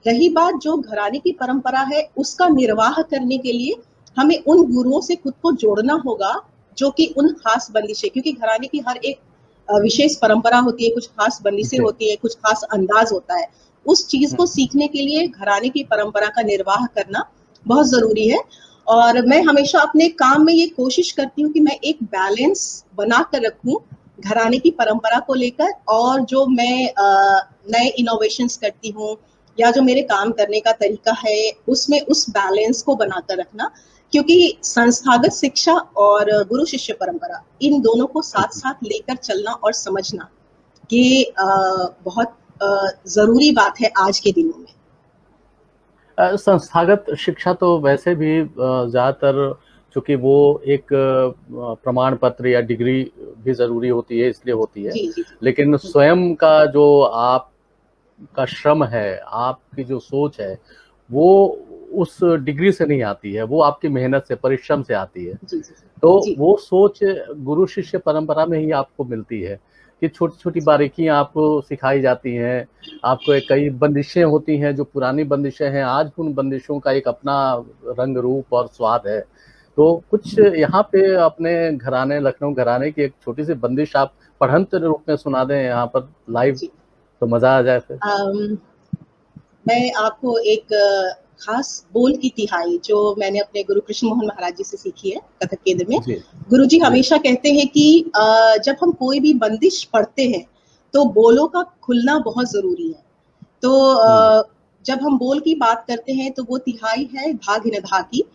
रही बात जो घराने की परंपरा है, उसका निर्वाह करने के लिए हमें उन गुरुओं से खुद को जोड़ना होगा जो कि उन खास बंदिशें, क्योंकि घराने की हर एक विशेष परंपरा होती है, कुछ खास बंदिशें होती है, कुछ खास अंदाज होता है। उस चीज को सीखने के लिए घराने की परंपरा का निर्वाह करना बहुत जरूरी है। और मैं हमेशा अपने काम में ये कोशिश करती हूँ कि मैं एक बैलेंस बना कर रखूं घराने की परंपरा को लेकर, और जो मैं नए इनोवेशंस करती हूँ या जो मेरे काम करने का तरीका है उसमें उस बैलेंस को बनाकर रखना, क्योंकि संस्थागत शिक्षा और गुरु शिष्य परंपरा इन दोनों को साथ साथ लेकर चलना और समझना ये बहुत जरूरी बात है आज के दिनों में। संस्थागत शिक्षा तो वैसे भी ज़्यादातर, चूंकि वो एक प्रमाण पत्र या डिग्री भी ज़रूरी होती है, इसलिए होती है। जी। लेकिन स्वयं का जो आपका श्रम है, आपकी जो सोच है, वो उस डिग्री से नहीं आती है, वो आपकी मेहनत से, परिश्रम से आती है। जी। तो वो सोच गुरु शिष्य परंपरा में ही आपको मिलती है कि छोटी छोटी बारीकियां आपको सिखाई जाती हैं। आपको कई बंदिशें होती हैं जो पुरानी बंदिशें हैं, आज उन बंदिशों का एक अपना रंग रूप और स्वाद है। तो कुछ यहाँ पे अपने घराने, लखनऊ घराने की एक छोटी सी बंदिश आप पढ़ंत रूप में सुना दें यहाँ पर लाइव, तो मजा आ जाए फिर। मैं आपको एक खास बोल की तिहाई जो मैंने अपने गुरु कृष्ण मोहन महाराज जी से सीखी है कथक केंद्र में। गुरु जी हमेशा कहते हैं कि जब हम कोई भी बंदिश पढ़ते हैं तो बोलों का खुलना बहुत जरूरी है। तो जब हम बोल की बात करते हैं तो वो तिहाई है धा गिन धा की।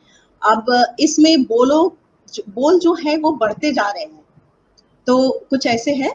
अब इसमें बोल जो है वो बढ़ते जा रहे हैं। तो कुछ ऐसे है,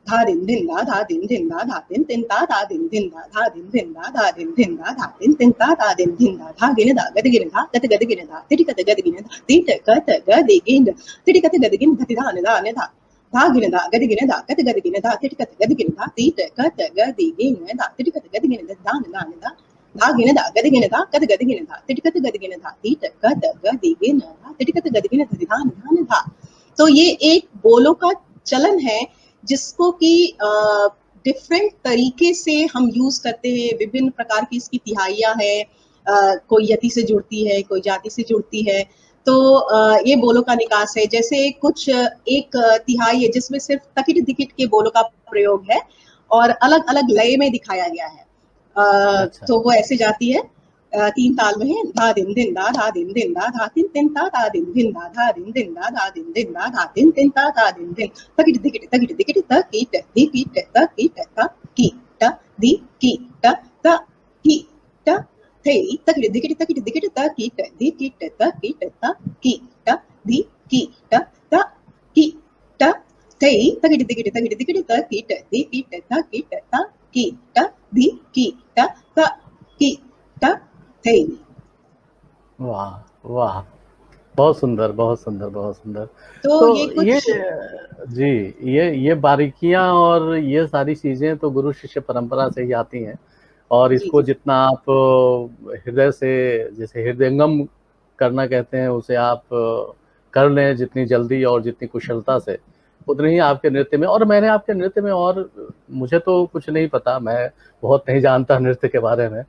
धा दिन धिन दा धा दिन धिन दा धा दिन तिन ता धा दिन धिन दा धा दिन धिन दा धा दिन धिन दा धा दिन तिन ता धा दिन धिन दा धा गिन दा गद गिन धा गद गद गिन धा तिटि कत गद गिन धा तिट कत गद गिन तिटि कत गद गिन धति धा धा ने धा धा गिन धा गद गिन धा कत गद गिन धा तिटि कत गद गिन धा तिट कत गद गिन धा तिटि कत गद गिन धा ने धा धा गिन धा गद गिन धा कत गद गिन धा तिटि कत गद गिन धा तिट कत गद गिन धा तिटि कत गद गिन धति धा ने धा। तो ये एक बोलों का चलन है जिसको कि डिफरेंट तरीके से हम यूज करते हैं। विभिन्न प्रकार की इसकी तिहाइयां है, कोई यति से जुड़ती है, कोई जाति से जुड़ती है। तो ये बोलों का निकास है। जैसे कुछ एक तिहाई है जिसमें सिर्फ तकिट दिकिट के बोलों का प्रयोग है और अलग अलग लय में दिखाया गया है। तो वो ऐसे जाती है, 3 ताल में है, धा दिन धिन दा धा दिन धिन दा धा तिन तिन ता धा दिन धिन दा धा दिन धिन दा धा दिन धिन दा धा तिन तिन ता धा दिन धिन तकिट दिकिट त की ट दी की ट त की ट त की ट दी की ट त की ट थे तकिट दिकिट त की ट दी की ट त की ट त की ट दी की ट त की ट थे तकिट दिकिट त की ट दी की ट त की ट त की ट दी की ट त की ट। वाह वाह, बहुत सुंदर, बहुत सुंदर, बहुत सुंदर। तो ये कुछ जी, ये बारीकियां और ये सारी चीजें तो गुरु शिष्य परंपरा से ही आती हैं। और इसको जितना आप हृदय से, जैसे हृदयंगम करना कहते हैं, उसे आप कर लें जितनी जल्दी और जितनी कुशलता से, उतने ही आपके नृत्य में। और मैंने आपके नृत्य में, और मुझे तो कुछ नहीं पता, मैं बहुत नहीं जानता नृत्य के बारे में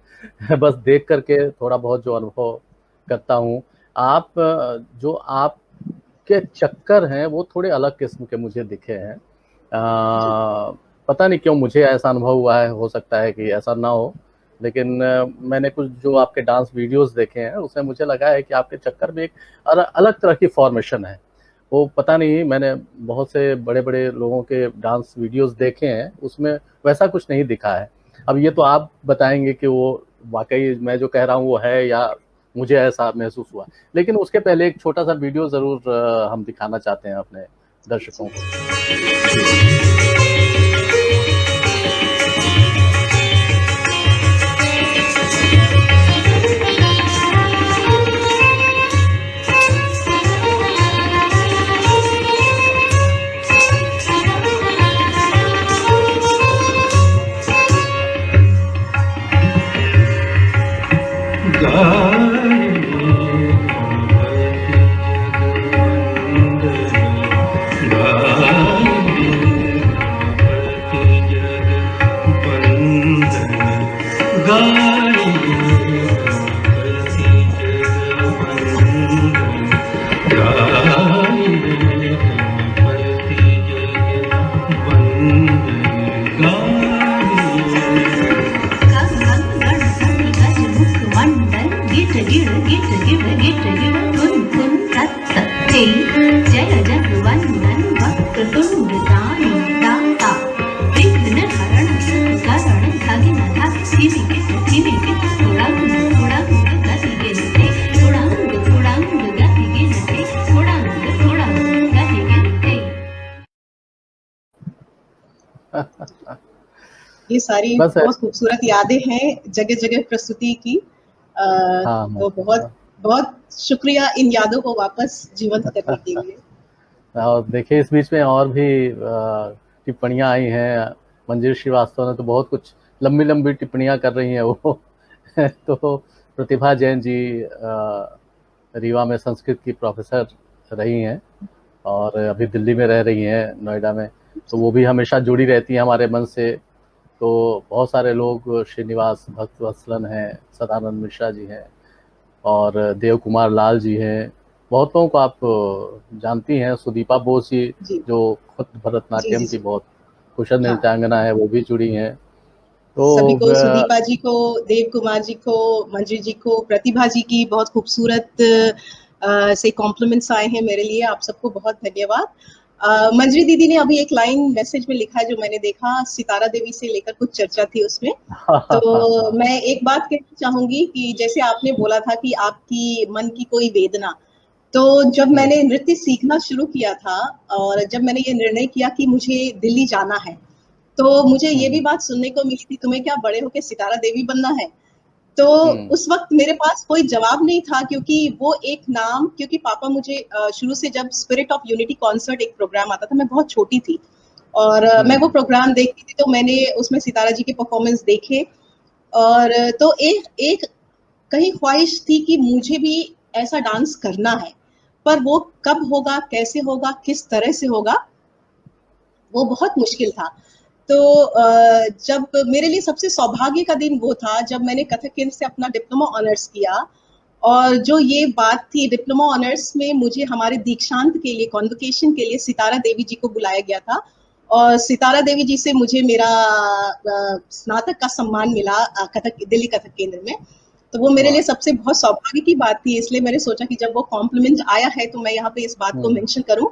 बस देख करके थोड़ा बहुत जो अनुभव करता हूँ, आप जो आपके चक्कर हैं वो थोड़े अलग किस्म के मुझे दिखे हैं। पता नहीं क्यों मुझे ऐसा अनुभव हुआ है, हो सकता है कि ऐसा ना हो, लेकिन मैंने कुछ जो आपके डांस वीडियोस देखे हैं उसमें मुझे लगा है कि आपके चक्कर में एक अलग तरह की फॉर्मेशन है। वो पता नहीं, मैंने बहुत से बड़े बड़े लोगों के डांस वीडियोस देखे हैं, उसमें वैसा कुछ नहीं दिखा है। अब ये तो आप बताएंगे कि वो वाकई मैं जो कह रहा हूँ वो है या मुझे ऐसा महसूस हुआ। लेकिन उसके पहले एक छोटा सा वीडियो ज़रूर हम दिखाना चाहते हैं अपने दर्शकों को। गिट गिट कुन कुन तत् ते जय जगवंदन वक्रतुंड दाता विघ्न हरण कारण धागे न धागे धीमी गिट उड़ांग गति गिनते उड़ांग गति गिनते उड़ांग गति गिनते। ये सारी बस बहुत खूबसूरत यादें हैं जगह जगह प्रस्तुति की। हाँ तो बहुत बहुत शुक्रिया इन यादों को वापस जीवंत करने के लिए। और देखिए इस बीच में और भी टिप्पणियां आई हैं। मंजीर श्रीवास्तव ने तो बहुत कुछ लंबी लंबी टिप्पणियां कर रही हैं वो तो प्रतिभा जैन जी रीवा में संस्कृत की प्रोफेसर रही हैं और अभी दिल्ली में रह रही हैं, नोएडा में, तो वो भी हमेशा जुड़ी रहती हैं हमारे मन से। तो बहुत सारे लोग, श्रीनिवास भक्तवत्सलन हैं, सदानंद मिश्रा जी हैं और देव कुमार लाल जी हैं, बहुत लोगों को आप जानती हैं। सुदीपा बोस जी जो खुद भरतनाट्यम की बहुत कुशल नृत्यांगना है, वो भी जुड़ी हैं। तो सभी को, सुदीपा जी को, देव कुमार जी को, मंजीर जी को, प्रतिभा जी की बहुत खूबसूरत से कॉम्प्लीमेंट्स आए हैं मेरे लिए। आप सबको बहुत धन्यवाद। मंजरी दीदी ने अभी एक लाइन मैसेज में लिखा है जो मैंने देखा, सितारा देवी से लेकर कुछ चर्चा थी उसमें। तो मैं एक बात कहना चाहूंगी कि जैसे आपने बोला था कि आपकी मन की कोई वेदना, तो जब मैंने नृत्य सीखना शुरू किया था और जब मैंने ये निर्णय किया कि मुझे दिल्ली जाना है, तो मुझे ये भी बात सुनने को मिली थी, तुम्हें क्या बड़े होकर सितारा देवी बनना है? तो उस वक्त मेरे पास कोई जवाब नहीं था, क्योंकि वो एक नाम, क्योंकि पापा मुझे शुरू से, जब स्पिरिट ऑफ यूनिटी कॉन्सर्ट एक प्रोग्राम आता था, मैं बहुत छोटी थी और मैं वो प्रोग्राम देखती थी, तो मैंने उसमें सितारा जी के परफॉर्मेंस देखे और तो एक कहीं ख्वाहिश थी कि मुझे भी ऐसा डांस करना है, पर वो कब होगा, कैसे होगा, किस तरह से होगा, वो बहुत मुश्किल था। तो जब मेरे लिए सबसे सौभाग्य का दिन वो था जब मैंने कथक केंद्र से अपना डिप्लोमा ऑनर्स किया, और जो ये बात थी, डिप्लोमा ऑनर्स में मुझे हमारे दीक्षांत के लिए, कॉन्वोकेशन के लिए सितारा देवी जी को बुलाया गया था और सितारा देवी जी से मुझे मेरा स्नातक का सम्मान मिला कथक, दिल्ली कथक केंद्र में। तो वो मेरे लिए सबसे बहुत सौभाग्य की बात थी, इसलिए मैंने सोचा कि जब वो कॉम्प्लीमेंट आया है तो मैं यहाँ पे इस बात को मेंशन करूं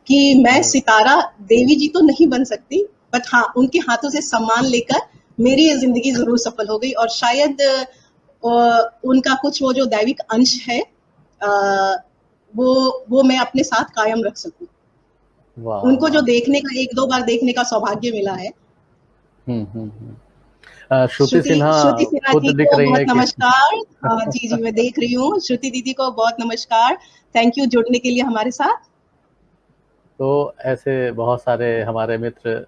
कि मैं सितारा देवी जी तो नहीं बन सकती, बट हाँ, उनके हाथों से सम्मान लेकर मेरी ये जिंदगी जरूर सफल हो गई और शायद उनका कुछ वो जो दैविक अंश है वो मैं अपने साथ कायम रख सकूं। उनको जो देखने का, एक दो बार देखने का सौभाग्य मिला है। श्रुति सिन्हा खुद दिख रही है। नमस्कार। जी मैं देख रही हूँ। श्रुति दीदी को बहुत नमस्कार, थैंक यू जुड़ने के लिए हमारे साथ। तो ऐसे बहुत सारे हमारे मित्र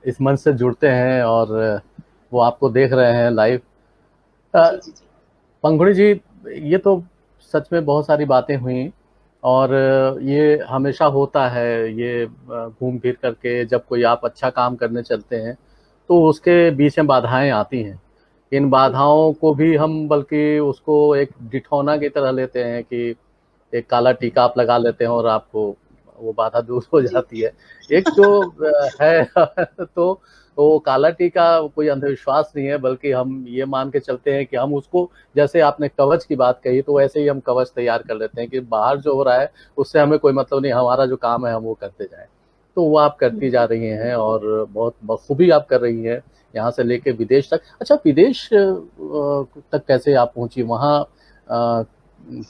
इस मंच से जुड़ते हैं और वो आपको देख रहे हैं लाइव। पंखुड़ी जी, ये तो सच में बहुत सारी बातें हुई और ये हमेशा होता है, ये घूम फिर करके जब कोई आप अच्छा काम करने चलते हैं तो उसके बीच में बाधाएं आती हैं। इन बाधाओं को भी हम बल्कि उसको एक डिठौना की तरह लेते हैं कि एक काला टीका आप लगा लेते हैं और आपको वो बाधा दूर हो जाती है। एक जो है तो वो काला टीका कोई अंधविश्वास नहीं है, बल्कि हम ये मान के चलते हैं कि हम उसको, जैसे आपने कवच की बात कही, तो वैसे ही हम कवच तैयार कर लेते हैं कि बाहर जो हो रहा है उससे हमें कोई मतलब नहीं, हमारा जो काम है हम वो करते जाएं। तो वो आप करती जा रही हैं और बहुत बखूबी आप कर रही हैं, यहाँ से लेके विदेश तक। अच्छा, विदेश तक कैसे आप पहुंची, वहाँ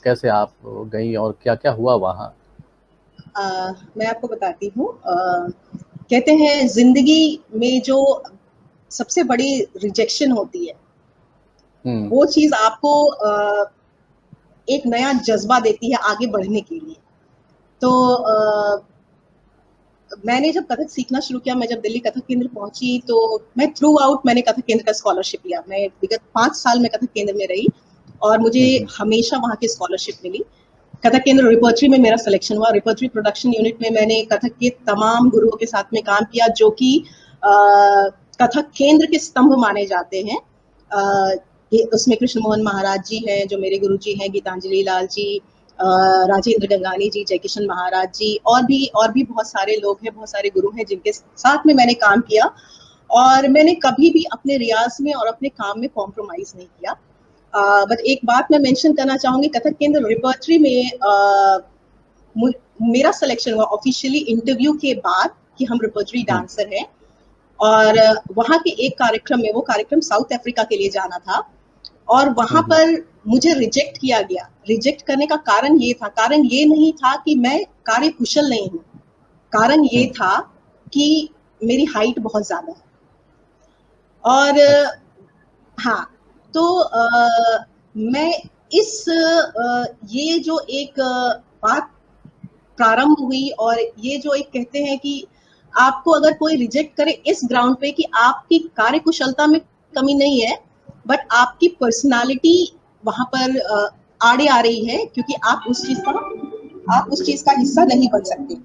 कैसे आप गई और क्या क्या हुआ वहाँ? मैं आपको बताती हूँ। कहते हैं जिंदगी में जो सबसे बड़ी रिजेक्शन होती है, वो चीज आपको एक नया जज्बा देती है आगे बढ़ने के लिए। तो मैंने जब कथक सीखना शुरू किया, मैं जब दिल्ली कथक केंद्र पहुंची, तो मैं थ्रू आउट मैंने कथक केंद्र का स्कॉलरशिप लिया। मैं विगत 5 साल में कथक केंद्र में रही और मुझे हमेशा वहाँ की स्कॉलरशिप मिली। कथक केंद्र रिपर्टरी में मेरा सिलेक्शन हुआ। रिपर्टरी प्रोडक्शन यूनिट में मैंने कथक के तमाम गुरुओं के साथ में काम किया, जो कि कथक केंद्र के स्तंभ माने जाते हैं। उसमें कृष्ण मोहन महाराज जी हैं जो मेरे गुरु जी हैं, गीतांजलि लाल जी, राजेंद्र गंगानी जी, जयकिशन महाराज जी, और भी बहुत सारे लोग हैं, बहुत सारे गुरु हैं जिनके साथ में मैंने काम किया। और मैंने कभी भी अपने रियाज में और अपने काम में कॉम्प्रोमाइज नहीं किया। बट एक बात मैं मेंशन करना चाहूंगी, कथक केंद्र रिपर्टरी में मेरा सिलेक्शन हुआ ऑफिशियली इंटरव्यू के बाद कि हम रिपर्टरी डांसर हैं। और वहाँ के एक कार्यक्रम में, वो कार्यक्रम साउथ अफ्रीका के लिए जाना था, और वहां पर मुझे रिजेक्ट किया गया। रिजेक्ट करने का कारण ये नहीं था कि मैं कार्य कुशल नहीं हूँ, कारण ये था कि मेरी हाइट बहुत ज्यादा है। और हाँ, तो मैं ये जो एक बात प्रारंभ हुई, और ये जो एक कहते हैं कि आपको अगर कोई रिजेक्ट करे इस ग्राउंड पे कि आपकी कार्य कुशलता में कमी नहीं है, बट आपकी पर्सनालिटी वहां पर आड़े आ रही है, क्योंकि आप उस चीज का हिस्सा नहीं बन सकते।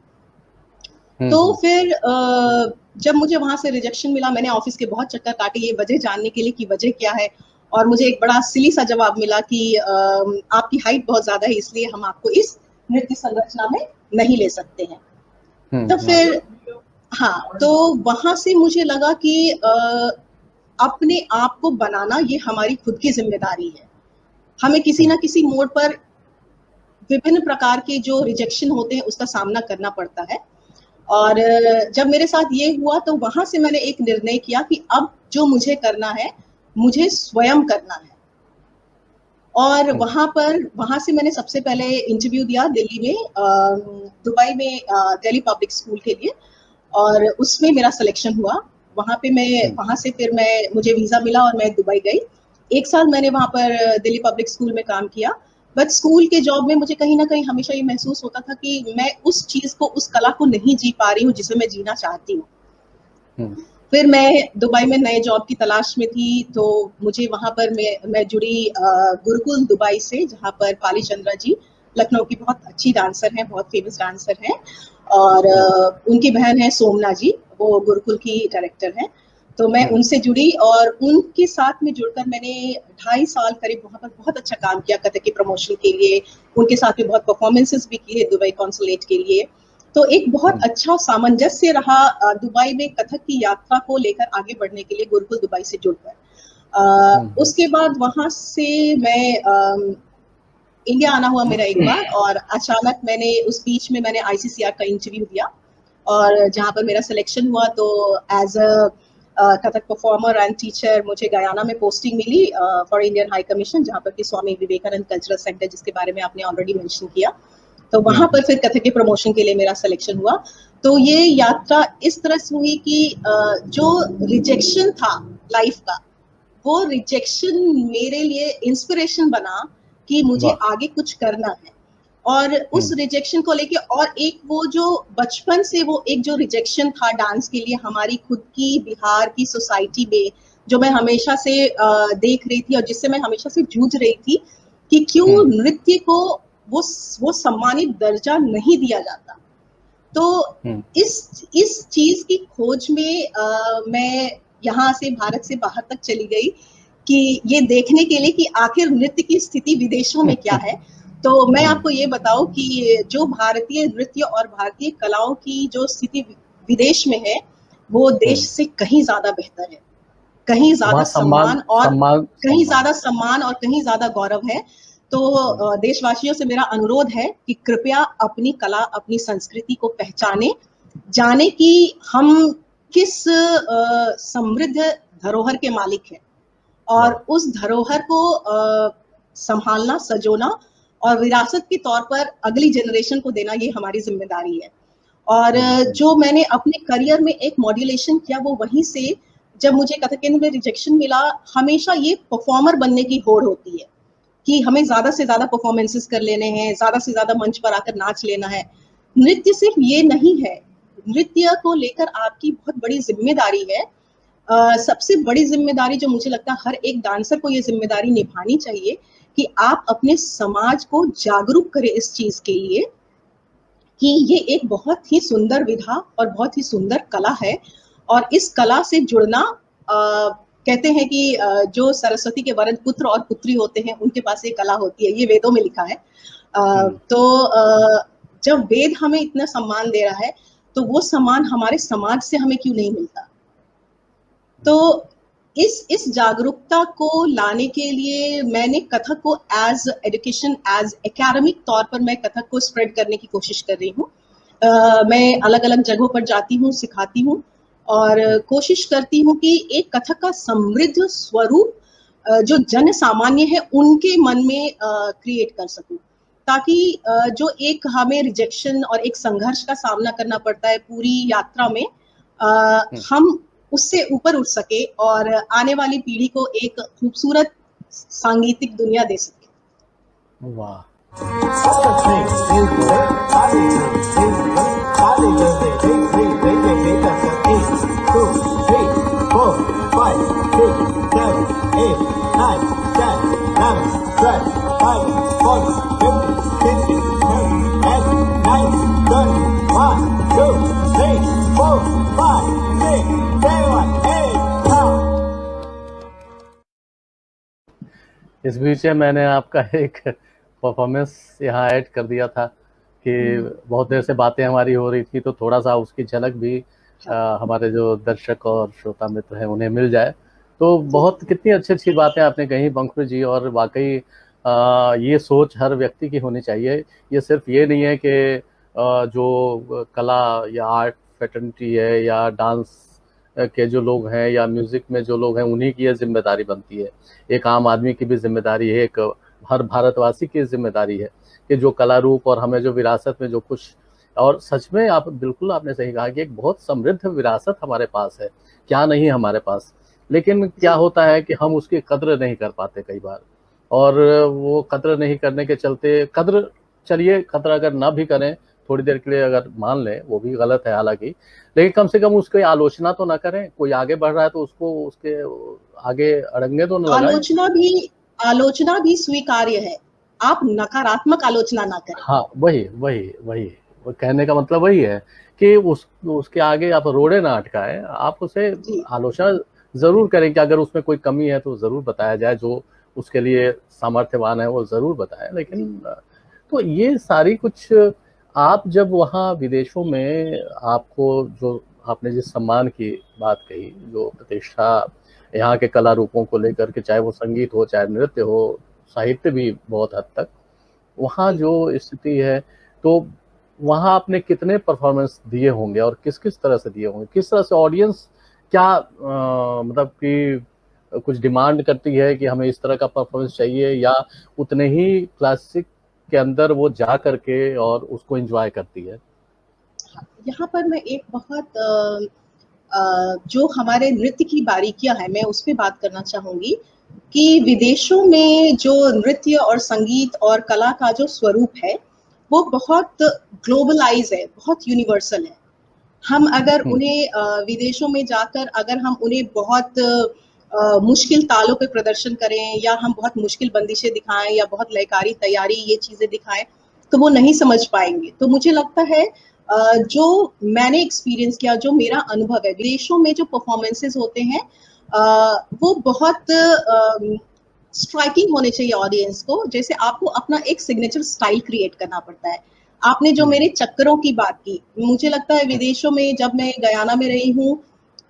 तो फिर जब मुझे वहां से रिजेक्शन मिला, मैंने ऑफिस के बहुत चक्कर काटे ये वजह जानने के लिए कि वजह क्या है, और मुझे एक बड़ा सिली सा जवाब मिला कि आपकी हाइट बहुत ज्यादा है, इसलिए हम आपको इस नृत्य संरचना में नहीं ले सकते हैं। तो फिर हाँ, तो वहां से मुझे लगा कि अपने आप को बनाना ये हमारी खुद की जिम्मेदारी है। हमें किसी ना किसी मोड़ पर विभिन्न प्रकार के जो रिजेक्शन होते हैं उसका सामना करना पड़ता है। और जब मेरे साथ ये हुआ तो वहां से मैंने एक निर्णय किया कि अब जो मुझे करना है, मुझे स्वयं करना है। और वहां से मैंने सबसे पहले इंटरव्यू दिया दिल्ली में, दुबई में दिल्ली पब्लिक स्कूल के लिए, और उसमें मेरा सिलेक्शन हुआ। वहां से फिर मुझे वीजा मिला और मैं दुबई गई। 1 साल मैंने वहां पर दिल्ली पब्लिक स्कूल में काम किया। बट स्कूल के जॉब में मुझे कहीं ना कहीं हमेशा ये महसूस होता था कि मैं उस चीज को, उस कला को नहीं जी पा रही हूँ जिसे मैं जीना चाहती हूँ। फिर मैं दुबई में नए जॉब की तलाश में थी, तो मुझे वहां पर मैं जुड़ी गुरुकुल दुबई से, जहाँ पर पाली चंद्रा जी लखनऊ की बहुत अच्छी डांसर हैं, बहुत फेमस डांसर हैं, और उनकी बहन है सोमना जी, वो गुरुकुल की डायरेक्टर हैं। तो मैं उनसे जुड़ी, और उनके साथ में जुड़कर मैंने 2.5 साल करीब वहां पर बहुत अच्छा काम किया कथक के प्रमोशन के लिए। उनके साथ में बहुत परफॉर्मेंसेस भी किए दुबई कॉन्सुलेट के लिए। तो एक बहुत अच्छा सामंजस्य रहा दुबई में कथक की यात्रा को लेकर आगे बढ़ने के लिए गुरुकुल दुबई से जुड़कर। उसके बाद वहां से मैं इंडिया आना हुआ मेरा एक बार, और अचानक मैंने उस बीच में मैंने ICCR का इंटरव्यू दिया, और जहां पर मेरा सिलेक्शन हुआ तो as a Kathak performer and teacher मुझे गयाना में पोस्टिंग मिली फॉर इंडियन हाई कमीशन, जहां पर कि स्वामी विवेकानंद कल्चरल सेंटर, जिसके बारे में आपने ऑलरेडी मेंशन किया। तो वहां पर फिर कथक के प्रमोशन के लिए मेरा सिलेक्शन हुआ। तो ये यात्रा इस तरह से हुई कि जो रिजेक्शन था लाइफ का, वो रिजेक्शन मेरे लिए इंस्पिरेशन बना कि मुझे आगे कुछ करना है। और उस रिजेक्शन को लेके, और एक वो जो बचपन से वो एक जो रिजेक्शन था डांस के लिए हमारी खुद की बिहार की सोसाइटी में, जो मैं हमेशा से देख रही थी और जिससे मैं हमेशा से जूझ रही थी कि क्यों नृत्य को वो सम्मानित दर्जा नहीं दिया जाता। तो इस चीज की खोज में मैं यहाँ से भारत से बाहर तक चली गई कि ये देखने के लिए कि आखिर नृत्य की स्थिति विदेशों में क्या है। तो मैं आपको ये बताऊं कि जो भारतीय नृत्य और भारतीय कलाओं की जो स्थिति विदेश में है, वो देश से कहीं ज्यादा बेहतर है, कहीं ज्यादा सम्मान और कहीं ज्यादा गौरव है। तो देशवासियों से मेरा अनुरोध है कि कृपया अपनी कला, अपनी संस्कृति को पहचाने, जाने कि हम किस समृद्ध धरोहर के मालिक हैं, और उस धरोहर को संभालना, सजोना और विरासत के तौर पर अगली जनरेशन को देना, ये हमारी जिम्मेदारी है। और जो मैंने अपने करियर में एक मॉड्यूलेशन किया, वो वहीं से, जब मुझे कथक केंद्र में रिजेक्शन मिला, हमेशा ये परफॉर्मर बनने की होड़ होती है कि हमें ज्यादा से ज्यादा परफॉर्मेंसेस कर लेने हैं, ज्यादा से ज्यादा मंच पर आकर नाच लेना है। नृत्य सिर्फ ये नहीं है, नृत्य को लेकर आपकी बहुत बड़ी जिम्मेदारी है। सबसे बड़ी जिम्मेदारी जो मुझे लगता है हर एक डांसर को ये जिम्मेदारी निभानी चाहिए कि आप अपने समाज को जागरूक करें इस चीज के लिए कि ये एक बहुत ही सुंदर विधा और बहुत ही सुंदर कला है, और इस कला से जुड़ना, कहते हैं कि जो सरस्वती के वरद पुत्र और पुत्री होते हैं उनके पास ये कला होती है, ये वेदों में लिखा है। तो जब वेद हमें इतना सम्मान दे रहा है, तो वो सम्मान हमारे समाज से हमें क्यों नहीं मिलता। तो इस जागरूकता को लाने के लिए मैंने कथक को एज एजुकेशन, एज एकेडमिक तौर पर मैं कथक को स्प्रेड करने की कोशिश कर रही हूँ। मैं अलग अलग जगहों पर जाती हूँ, सिखाती हूँ और कोशिश करती हूँ कि एक कथक का समृद्ध स्वरूप जो जन सामान्य है उनके मन में क्रिएट कर सकूं, ताकि जो एक हमें रिजेक्शन और एक संघर्ष का सामना करना पड़ता है पूरी यात्रा में, हम उससे ऊपर उठ सके और आने वाली पीढ़ी को एक खूबसूरत सांगीतिक दुनिया दे सके। वाह। इस बीच में मैंने आपका एक परफॉर्मेंस यहाँ ऐड कर दिया था कि बहुत देर से बातें हमारी हो रही थी, तो थोड़ा सा उसकी झलक भी हमारे जो दर्शक और श्रोता मित्र हैं उन्हें मिल जाए। तो बहुत कितनी अच्छी अच्छी बातें आपने कही बंकुर जी, और वाकई ये सोच हर व्यक्ति की होनी चाहिए। ये सिर्फ ये नहीं है कि जो कला या आर्ट फ्रेटर्निटी है या डांस के जो लोग हैं या म्यूजिक में जो लोग हैं उन्हीं की ये जिम्मेदारी बनती है। एक आम आदमी की भी जिम्मेदारी है, एक हर भारतवासी की जिम्मेदारी है कि जो कला रूप और हमें जो विरासत में जो कुछ, और सच में आप बिल्कुल आपने सही कहा कि एक बहुत समृद्ध विरासत हमारे पास है, क्या नहीं हमारे पास। लेकिन क्या होता है कि हम उसकी कद्र नहीं कर पाते कई बार, और वो कद्र नहीं करने के चलते, कद्र चलिए कद्र अगर ना भी करें थोड़ी देर के लिए अगर मान लें, वो भी गलत है हालांकि, लेकिन कम से कम उसकी आलोचना तो ना करें। कोई आगे बढ़ रहा है तो उसको उसके आगे अड़ंगे तो ना लगाएं। आलोचना भी स्वीकार्य है, आप नकारात्मक आलोचना ना करें। हाँ, वही वो कहने का मतलब वही है कि उसके आगे आप रोड़े ना अटकाएं, आप उसे आलोचना जरूर करें कि अगर उसमें कोई कमी है तो जरूर बताया जाए, जो उसके लिए सामर्थ्यवान है वो जरूर बताएं। लेकिन तो ये सारी कुछ आप जब वहाँ विदेशों में आपको जो आपने जिस सम्मान की बात कही, जो प्रतिष्ठा यहाँ के कला रूपों को लेकर के, चाहे वो संगीत हो चाहे नृत्य हो, साहित्य भी बहुत हद तक, वहाँ जो स्थिति है, तो वहाँ आपने कितने परफॉर्मेंस दिए होंगे और किस किस तरह से दिए होंगे? किस तरह से ऑडियंस क्या मतलब कि कुछ डिमांड करती है कि हमें इस तरह का परफॉर्मेंस चाहिए, या उतने ही क्लासिक के अंदर वो जा करके और उसको एंजॉय करती है? यहाँ पर मैं एक बहुत जो हमारे नृत्य की बारीकियां है मैं उस पर बात करना चाहूंगी कि विदेशों में जो नृत्य और संगीत और कला का जो स्वरूप है वो बहुत ग्लोबलाइज है, बहुत यूनिवर्सल है। हम अगर उन्हें विदेशों में जाकर अगर हम उन्हें बहुत मुश्किल तालों पे प्रदर्शन करें, या हम बहुत मुश्किल बंदिशें दिखाएं, या बहुत लयकारी तैयारी ये चीजें दिखाएं, तो वो नहीं समझ पाएंगे। तो मुझे लगता है जो मैंने एक्सपीरियंस किया, जो मेरा अनुभव है, विदेशों में जो परफॉर्मेंसेस होते हैं वो बहुत स्ट्राइकिंग होने चाहिए ऑडियंस को। जैसे आपको अपना एक सिग्नेचर स्टाइल क्रिएट करना पड़ता है। आपने जो मेरे चक्करों की बात की, मुझे लगता है विदेशों में जब मैं गयाना में रही हूँ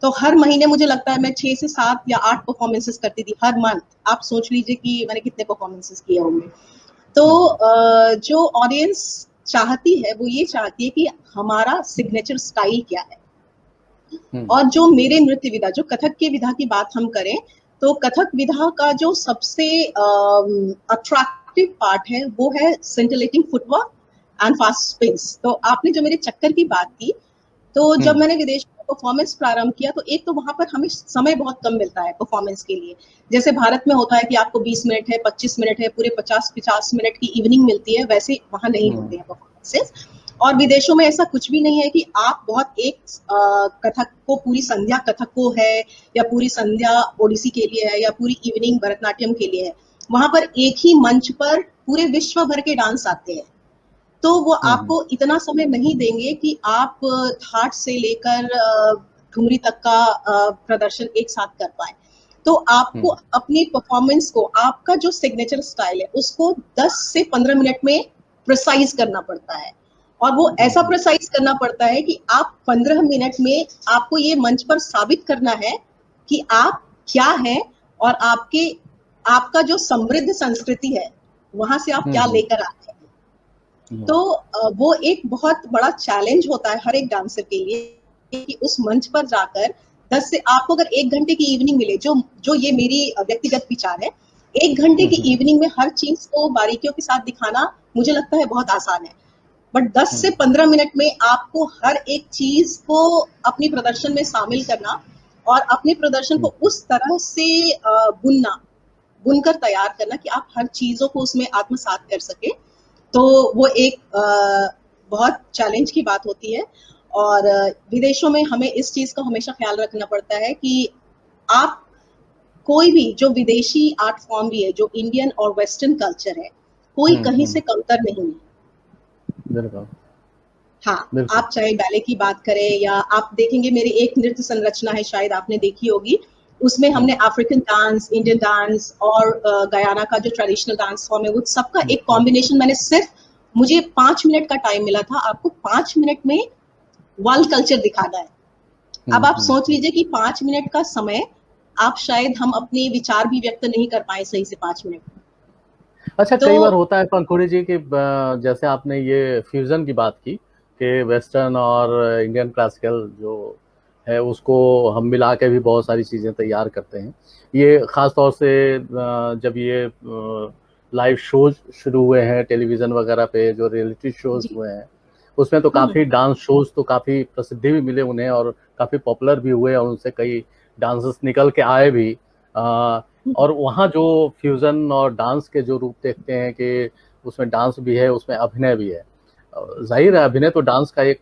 तो हर महीने मुझे लगता है मैं 6 से 7 या 8 परफॉर्मेंसेस करती थी हर मंथ। आप सोच लीजिए कि मैंने कितने परफॉर्मेंसेस किए होंगे। तो जो ऑडियंस चाहती है वो ये चाहती है कि हमारा सिग्नेचर स्टाइल क्या है। और जो मेरे नृत्य विधा, जो कथक के विधा की बात हम करें, तो कथक विधा का जो सबसे अट्रैक्टिव पार्ट है वो है scintillating footwork and fast spins. तो आपने जो मेरे चक्कर की बात की, तो जब मैंने विदेश में परफॉर्मेंस प्रारंभ किया तो एक तो वहां पर हमें समय बहुत कम मिलता है परफॉर्मेंस के लिए। जैसे भारत में होता है कि आपको 20 मिनट है, 25 मिनट है, पूरे 50 मिनट की इवनिंग मिलती है, वैसे वहां नहीं होते हैं परफॉर्मेंसेस। और विदेशों में ऐसा कुछ भी नहीं है कि आप बहुत एक कथक को, पूरी संध्या कथक को है, या पूरी संध्या ओडिसी के लिए है, या पूरी इवनिंग भरतनाट्यम के लिए है। वहां पर एक ही मंच पर पूरे विश्व भर के डांस आते हैं, तो वो आपको इतना समय नहीं देंगे कि आप थाट से लेकर ठुमरी तक का प्रदर्शन एक साथ कर पाए। तो आपको अपनी परफॉर्मेंस को, आपका जो सिग्नेचर स्टाइल है उसको 10 से 15 मिनट में प्रिसाइज करना पड़ता है। और वो ऐसा प्रिसाइज करना पड़ता है कि आप 15 मिनट में आपको ये मंच पर साबित करना है कि आप क्या है और आपका जो समृद्ध संस्कृति है वहां से आप क्या लेकर आते हैं। तो वो एक बहुत बड़ा चैलेंज होता है हर एक डांसर के लिए कि उस मंच पर जाकर 10 से आपको अगर 1 घंटे की इवनिंग मिले, जो ये मेरी व्यक्तिगत विचार है, 1 घंटे की इवनिंग में हर चीज को बारीकियों के साथ दिखाना मुझे लगता है बहुत आसान है, बट 10 से 15 मिनट में आपको हर एक चीज को अपनी प्रदर्शन में शामिल करना और अपने प्रदर्शन को उस तरह से बुनकर तैयार करना कि आप हर चीजों को उसमें आत्मसात कर सके, तो वो एक बहुत चैलेंज की बात होती है। और विदेशों में हमें इस चीज का हमेशा ख्याल रखना पड़ता है कि आप कोई भी जो विदेशी आर्ट फॉर्म भी है, जो इंडियन और वेस्टर्न कल्चर है, कोई कहीं से कमतर नहीं है। बिल्कुल। हाँ, आप चाहे बैले की बात करें या आप देखेंगे मेरी एक नृत्य संरचना है, शायद आपने देखी होगी, उसमें हमने अफ्रीकन डांस, इंडियन डांस और गयाना का जो ट्रेडिशनल डांस फॉर्म है, वो सबका एक कॉम्बिनेशन मैंने मुझे 5 मिनट का टाइम मिला था, आपको 5 मिनट में वर्ल्ड कल्चर दिखाना है। अब आप सोच लीजिए कि 5 मिनट का समय आप शायद हम अपने विचार भी व्यक्त नहीं कर पाए सही से 5 मिनट। अच्छा, कई बार होता है पंखुड़ी जी कि जैसे आपने ये फ्यूजन की बात की कि वेस्टर्न और इंडियन क्लासिकल जो है उसको हम मिला के भी बहुत सारी चीज़ें तैयार करते हैं। ये ख़ास तौर से जब ये लाइव शोज शुरू हुए हैं टेलीविज़न वगैरह पे, जो रियलिटी शोज हुए हैं, उसमें तो काफ़ी डांस शोज तो काफ़ी प्रसिद्धि भी मिले उन्हें और काफ़ी पॉपुलर भी हुए और उनसे कई डांसर्स निकल के आए भी। और वहाँ जो फ्यूज़न और डांस के जो रूप देखते हैं कि उसमें डांस भी है, उसमें अभिनय भी है। जाहिर है अभिनय तो डांस का एक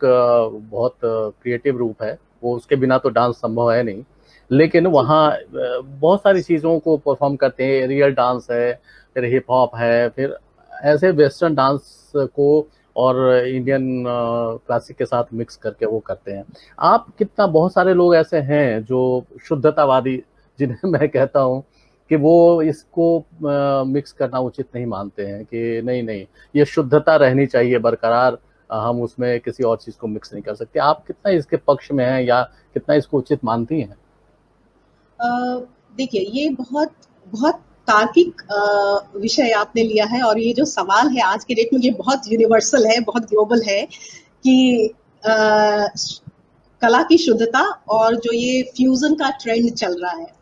बहुत क्रिएटिव रूप है, वो उसके बिना तो डांस संभव है नहीं, लेकिन वहाँ बहुत सारी चीज़ों को परफॉर्म करते हैं। रियल डांस है, फिर हिप हॉप है, फिर ऐसे वेस्टर्न डांस को और इंडियन क्लासिक के साथ मिक्स करके वो करते हैं। आप कितना, बहुत सारे लोग ऐसे हैं जो शुद्धतावादी, जिन्हें मैं कहता हूँ कि वो इसको मिक्स करना उचित नहीं मानते हैं कि नहीं ये शुद्धता रहनी चाहिए बरकरार, हम उसमें किसी और चीज़ को मिक्स नहीं कर सकते। आप कितना इसके पक्ष में हैं या कितना इसको उचित मानती हैं? देखिए, ये बहुत बहुत तार्किक विषय आपने लिया है और ये जो सवाल है आज के डेट में ये बहुत यूनिवर्सल है, बहुत ग्लोबल है कि कला की शुद्धता और जो ये फ्यूजन का ट्रेंड चल रहा है।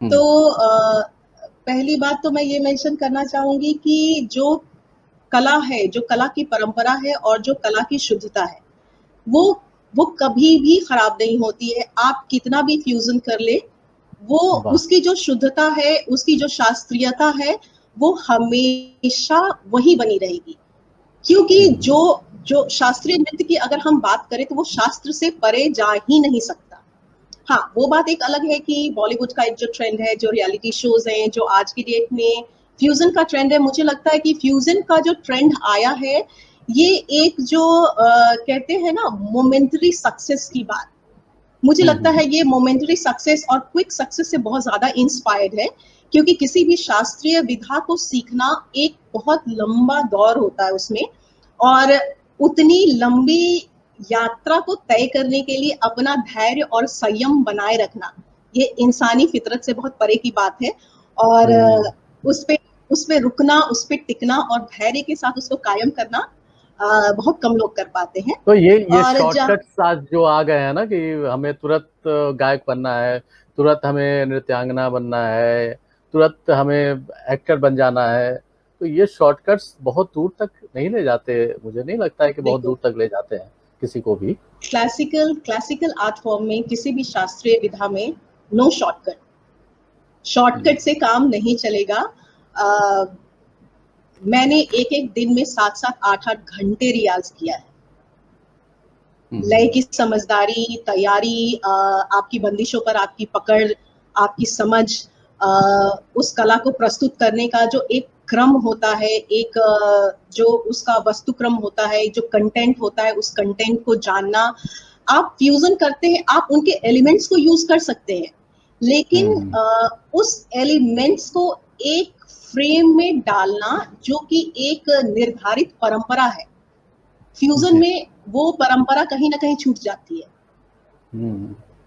तो पहली बात तो मैं ये मेंशन करना चाहूंगी कि जो कला है, जो कला की परंपरा है और जो कला की शुद्धता है, वो कभी भी खराब नहीं होती है। आप कितना भी फ्यूजन कर ले, वो उसकी जो शुद्धता है, उसकी जो शास्त्रीयता है, वो हमेशा वही बनी रहेगी। क्योंकि जो शास्त्रीय नृत्य की अगर हम बात करें तो वो शास्त्र से परे जा ही नहीं सकता। हाँ, वो बात एक अलग है कि बॉलीवुड का एक जो ट्रेंड है, जो रियलिटी शोज हैं, जो आज की डेट में फ्यूजन का ट्रेंड है, मुझे लगता है कि फ्यूजन का जो ट्रेंड आया है, ये एक जो कहते हैं ना मोमेंटरी सक्सेस की बात, मुझे लगता है ये मोमेंटरी सक्सेस और क्विक सक्सेस से बहुत ज्यादा इंस्पायर्ड है। क्योंकि किसी भी शास्त्रीय विधा को सीखना एक बहुत लंबा दौर होता है उसमें, और उतनी लंबी यात्रा को तय करने के लिए अपना धैर्य और संयम बनाए रखना, ये इंसानी फितरत से बहुत परे की बात है। और उस पे रुकना, उस पे टिकना और धैर्य के साथ उसको कायम करना बहुत कम लोग कर पाते हैं। तो ये शॉर्टकट्स आज जो आ गए हैं ना कि हमें तुरंत गायक बनना है, तुरंत हमें नृत्यांगना बनना है, तुरंत हमें एक्टर बन जाना है, तो ये शॉर्टकट्स बहुत दूर तक नहीं ले जाते। मुझे नहीं लगता है कि बहुत दूर तक ले जाते हैं किसी को भी। क्लासिकल आर्ट फॉर्म में, किसी भी शास्त्रीय विधा में नो शॉर्टकट से काम नहीं चलेगा। मैंने एक दिन में 7-7, 8-8 घंटे रियाज किया है। लय की समझदारी, तैयारी, आपकी बंदिशों पर आपकी पकड़, आपकी समझ, उस कला को प्रस्तुत करने का जो एक क्रम होता है, एक जो उसका वस्तुक्रम होता है, जो कंटेंट होता है, उस कंटेंट को जानना। आप फ्यूजन करते हैं, आप उनके एलिमेंट्स को यूज कर सकते हैं, लेकिन उस एलिमेंट्स को एक फ्रेम में डालना जो कि एक निर्धारित परंपरा है, फ्यूजन में वो परंपरा कहीं ना कहीं छूट जाती है।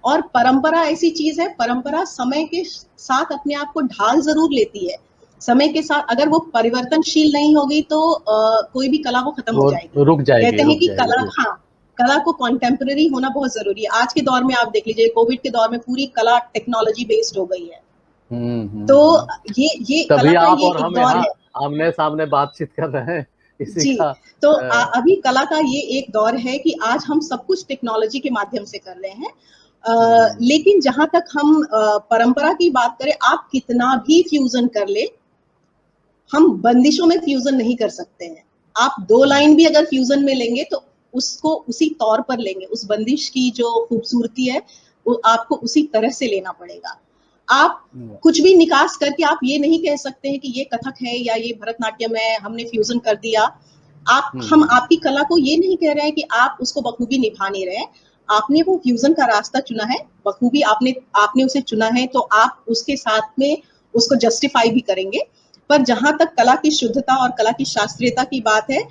और परंपरा ऐसी चीज है, परंपरा समय के साथ अपने आप को ढाल जरूर लेती है। समय के साथ अगर वो परिवर्तनशील नहीं होगी तो कोई भी कला वो खत्म हो जाएगी, रुक जाएगी, कहते हैं कि कला, जी। हाँ, कला को कॉन्टेम्पररी होना बहुत जरूरी है। आज के दौर में आप देख लीजिए, कोविड के दौर में पूरी कला टेक्नोलॉजी बेस्ड हो गई है। तो ये कला तभी का आप ये और एक हम दौर यहाँ है आमने सामने बातचीत कर रहे हैं इसी जी। का। तो अभी कला का ये एक दौर है कि आज हम सब कुछ टेक्नोलॉजी के माध्यम से कर रहे हैं। लेकिन जहां तक हम परंपरा की बात करें, आप कितना भी फ्यूजन कर ले, हम बंदिशों में फ्यूजन नहीं कर सकते हैं। आप 2 लाइन भी अगर फ्यूजन में लेंगे तो उसको उसी तौर पर लेंगे, उस बंदिश की जो खूबसूरती है वो आपको उसी तरह से लेना पड़ेगा। आप कुछ भी निकास करके आप ये नहीं कह सकते हैं कि ये कथक है या ये भरतनाट्यम है, हमने फ्यूजन कर दिया। हम आपकी कला को ये नहीं कह रहे हैं कि आप उसको बखूबी निभा नहीं रहे हैं। आपने वो फ्यूजन का रास्ता चुना है, बखूबी आपने उसे चुना है, तो आप उसके साथ में उसको जस्टिफाई भी करेंगे। पर जहां तक कला की शुद्धता और कला की शास्त्रीयता की बात है,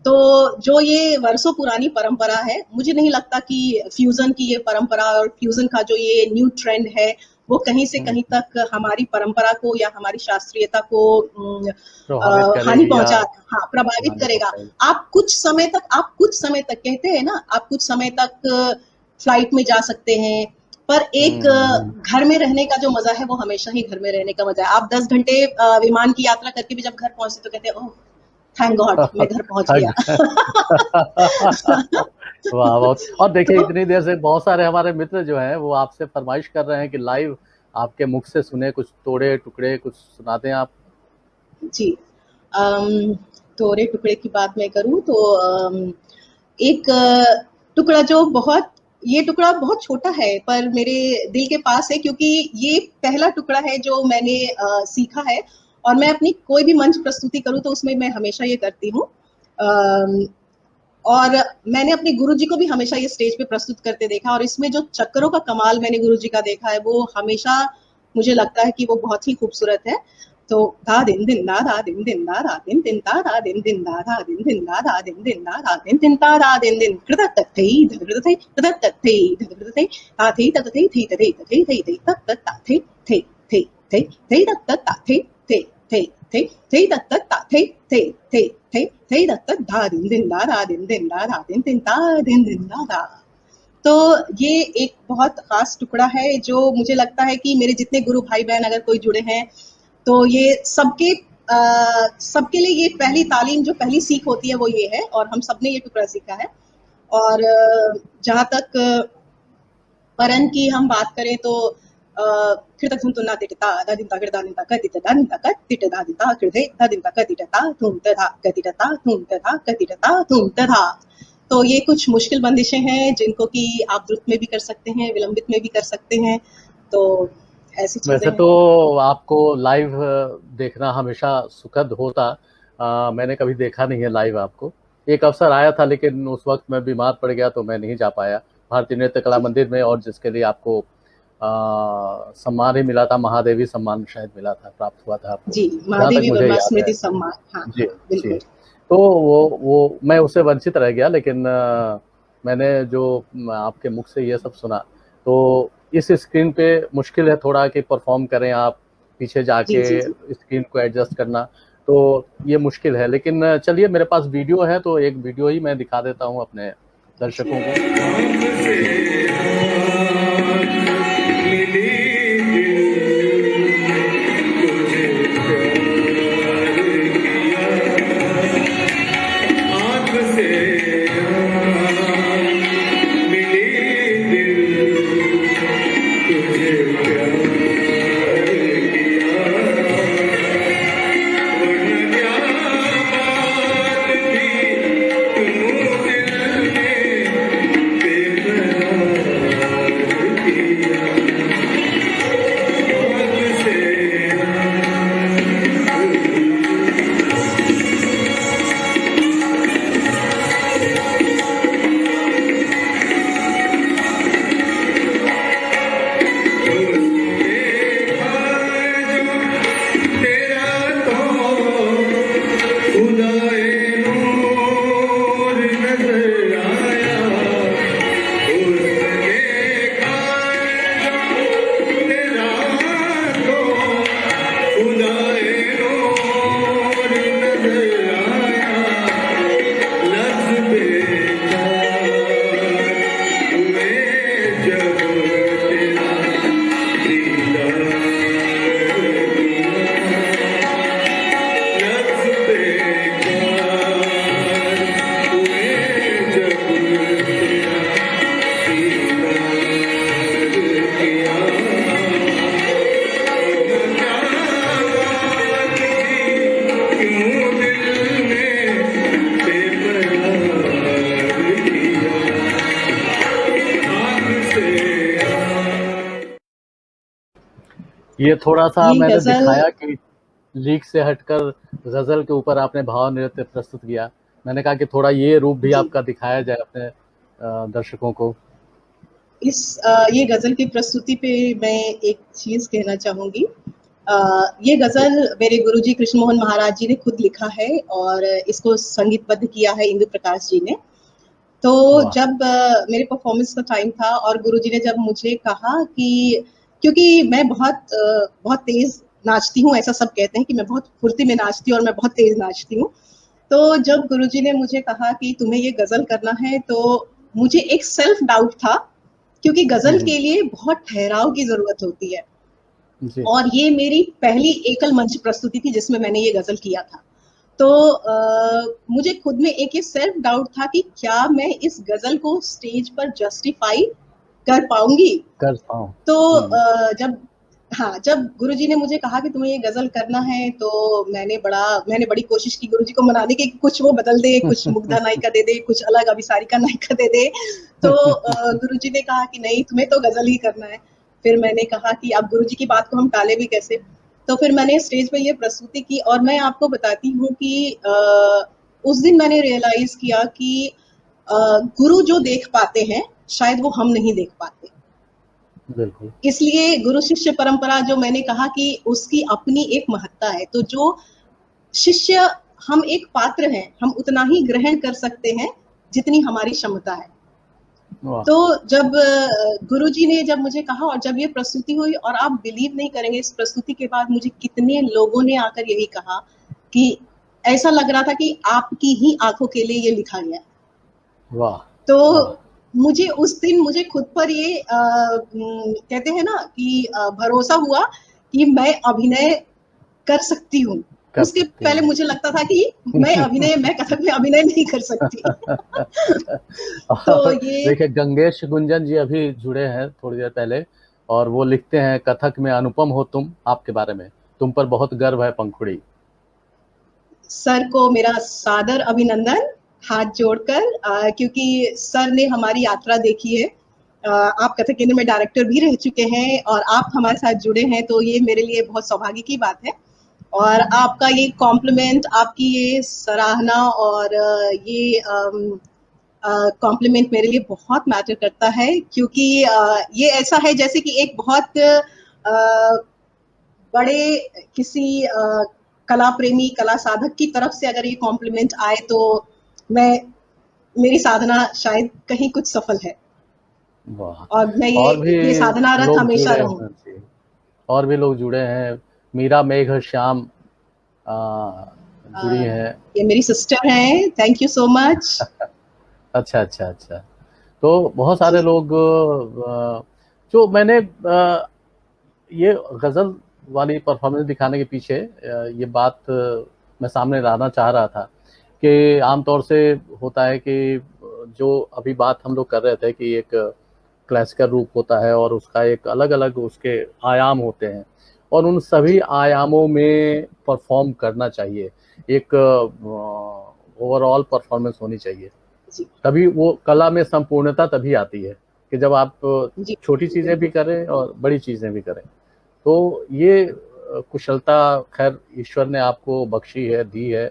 तो जो ये वर्षों पुरानी परंपरा है, मुझे नहीं लगता कि फ्यूजन की ये परंपरा और फ्यूजन का जो ये न्यू ट्रेंड है वो कहीं से कहीं तक हमारी परंपरा को या हमारी शास्त्रीयता को हानि पहुंचा, हाँ, प्रभावित करेगा। आप कुछ समय तक कहते हैं ना, आप कुछ समय तक फ्लाइट में जा सकते हैं, पर एक घर में रहने का जो मजा है वो हमेशा ही घर में रहने का मजा है। आप 10 घंटे विमान की यात्रा करके भी जब घर पहुंचते तो कहते हैं, ओह थैंक गॉड मैं घर पहुंच गया। वाह, बहुत। और देखिए, इतनी देर से बहुत सारे हमारे मित्र जो हैं वो आपसे फरमाइश कर रहे हैं कि लाइव आपके मुख से सुने, कुछ तोड़े टुकड़े कुछ सुना दें आप। जी, तोड़े टुकड़े की बात मैं करूं तो एक टुकड़ा जो ये टुकड़ा बहुत छोटा है पर मेरे दिल के पास है, क्योंकि ये पहला टुकड़ा है जो मैंने सीखा है। और मैं अपनी कोई भी मंच प्रस्तुति करूं तो उसमें मैं हमेशा ये करती हूँ। और मैंने अपने गुरुजी को भी हमेशा ये स्टेज पे प्रस्तुत करते देखा, और इसमें जो चक्करों का कमाल मैंने गुरुजी का देखा है वो हमेशा मुझे लगता है कि वो बहुत ही खूबसूरत है। तो धा दिन दिन दा धा दिन दिन दा धा दिन दिन दा धा दिन दिन दा धा दिन दिन दा धा दिन दिन दा धा दिन दिन दा धा दिन दिन कृत तथै धृत तथै कृत तथै धृत तथै ताथै तथै थै तथै तथै थै तै तत ताथै थै थै थै थै तत ताथै थै थै थै थै तत ताथै थै थै थै थै तत धा दिन दिन दा धा दिन दिन दा धा दिन दिन दा दिन दिन दा धा। तो ये एक बहुत खास टुकड़ा है जो मुझे लगता है कि मेरे जितने गुरु भाई बहन अगर कोई जुड़े हैं तो ये सबके लिए ये पहली तालीम, जो पहली सीख होती है वो ये है, और हम सबने ये टुकड़ा सीखा है। और जहाँ तक परन की हम बात करें तो कृतघुंतुना तिटता दादिंता कृदादिंता कतिता दादिंता कतिता दादिंता कृदे दादिंता कतिता धूम तथा कतिता धूम तथा कतिता धूम तथा। तो ये कुछ मुश्किल बंदिशें हैं जिनको कि आप द्रुत में भी कर सकते हैं, विलंबित में भी कर सकते हैं। तो ऐसी चीजें वैसे तो आपको लाइव देखना हमेशा सुखद होता। मैंने कभी देखा नहीं है लाइव आपको। एक अवसर आया था लेकिन उस वक्त मैं बीमार पड़ गया तो मैं नहीं जा पाया भारतीय नृत्य कला मंदिर में, और जिसके लिए आपको सम्मान ही मिला था, महादेवी सम्मान शायद मिला था, प्राप्त हुआ था आपको। जी, महादेवी वर्मा स्मृति सम्मान। हाँ, जी बिल्कुल। जी। तो वो मैं उससे वंचित रह गया, लेकिन मैंने जो आपके मुख से ये सब सुना तो इस स्क्रीन पे मुश्किल है थोड़ा कि परफॉर्म करें आप, पीछे जाके स्क्रीन को एडजस्ट करना, तो ये मुश्किल है। लेकिन चलिए, मेरे पास वीडियो है तो एक वीडियो ही मैं दिखा देता हूँ अपने दर्शकों को। ये थोड़ा-सा ये मैंने गजल दिखाया कि लीक से हटकर गज़ल के ऊपर आपने भाव नृत्य प्रस्तुत किया। मैंने कहा कि थोड़ा ये रूप भी जी, आपका दिखाया जाए अपने दर्शकों को। ये गजल की प्रस्तुति पे मैं एक चीज कहना चाहूंगी। ये जी, गजल मेरे गुरुजी कृष्ण मोहन महाराज जी ने खुद लिखा है और इसको संगीतबद्ध किया है इंदु प्रकाश जी ने। तो वाह! जब मेरे परफॉर्मेंस का टाइम था और गुरुजी ने जब मुझे कहा कि क्योंकि मैं बहुत तेज नाचती हूँ, ऐसा सब कहते हैं कि मैं बहुत फुर्ती में नाचती हूँ और मैं बहुत तेज नाचती हूँ। तो जब गुरुजी ने मुझे कहा कि तुम्हें ये गजल करना है, तो मुझे एक सेल्फ डाउट था, क्योंकि हुँ, गजल हुँ। के लिए बहुत ठहराव की जरूरत होती है। जी, और ये मेरी पहली एकल मंच प्रस्तुति थी जिसमें मैंने ये गजल किया था। तो मुझे खुद में एक ये सेल्फ डाउट था कि क्या मैं इस गजल को स्टेज पर जस्टिफाई कर पाऊंगी। कर पाऊँ। तो हुँ। जब हाँ, जब गुरुजी ने मुझे कहा कि तुम्हें ये गजल करना है, तो मैंने बड़ी कोशिश की गुरुजी को मनाने की, कुछ वो बदल दे, कुछ मुग्धा नायिका दे दे, कुछ अलग अभिसारिका नायिका दे दे। तो गुरुजी ने कहा कि नहीं, तुम्हें तो गजल ही करना है। फिर मैंने कहा कि अब गुरुजी की बात को हम टाले भी कैसे। तो फिर मैंने स्टेज पे ये प्रस्तुति की और मैं आपको बताती हूँ कि उस दिन मैंने रियलाइज किया कि गुरु जो देख पाते हैं, शायद वो हम नहीं देख पाते। बिल्कुल। इसलिए गुरु शिष्य परंपरा जो मैंने कहा कि उसकी अपनी एक महत्ता है। तो जो शिष्य, हम एक पात्र हैं, हम उतना ही ग्रहण कर सकते हैं जितनी हमारी क्षमता है। वाह! तो जब गुरुजी ने जब मुझे कहा और जब ये प्रस्तुति हुई, और आप बिलीव नहीं करेंगे, इस प्रस्तुति के बाद मुझे कितने लोगों ने आकर यही कहा कि ऐसा लग रहा था कि आपकी ही आंखों के लिए ये लिखा गया है। वाह! तो वाह! मुझे उस दिन मुझे खुद पर ये कहते हैं ना कि भरोसा हुआ कि मैं अभिनय कर सकती हूँ। कर उसके सकती पहले हैं। मुझे लगता था कि मैं कथक में अभिनय नहीं कर सकती। तो और ये देखिए गंगेश गुंजन जी अभी जुड़े हैं थोड़ी देर पहले और वो लिखते हैं कथक में अनुपम हो तुम आपके बारे में, तुम पर बहुत गर्व है पंखुड़ी। सर को मेरा सादर अभिनंदन, हाथ जोड़कर, क्योंकि सर ने हमारी यात्रा देखी है। आप कथक केंद्र में डायरेक्टर भी रह चुके हैं और आप हमारे साथ जुड़े हैं, तो ये मेरे लिए बहुत सौभाग्य की बात है। और आपका ये कॉम्प्लीमेंट, आपकी ये सराहना और ये कॉम्प्लीमेंट मेरे लिए बहुत मैटर करता है, क्योंकि ये ऐसा है जैसे कि एक बहुत बड़े किसी कला प्रेमी, कला साधक की तरफ से अगर ये कॉम्प्लीमेंट आए, तो मैं मेरी साधना शायद कहीं कुछ सफल है वाह! और मैं और भी ये साधनारत लोग हमेशा जुड़े रहूं। हैं जी, और भी लोग जुड़े हैं, मीरा मेघ श्याम अ, जुड़ी हैं। ये मेरी सिस्टर हैं, थैंक यू सो मच। अच्छा, अच्छा, अच्छा। तो बहुत सारे जी लोग जो मैंने ये गज़ल वाली परफ़ॉर्मेंस दिखाने के पीछे ये बात मैं सामने लाना चाह रहा था कि आम तौर से होता है कि जो अभी बात हम लोग कर रहे थे कि एक क्लासिकल रूप होता है और उसका एक अलग-अलग उसके आयाम होते हैं और उन सभी जी आयामों में परफ़ॉर्म करना चाहिए। एक ओवरऑल परफ़ॉर्मेंस होनी चाहिए। जी तभी वो कला में संपूर्णता तभी आती है कि जब आप जी छोटी चीज़ें भी बिल्कुल। करें और बड़ी चीज़ें भी करें। तो ये कुशलता ख़ैर ईश्वर ने आपको बख्शी है, दी है।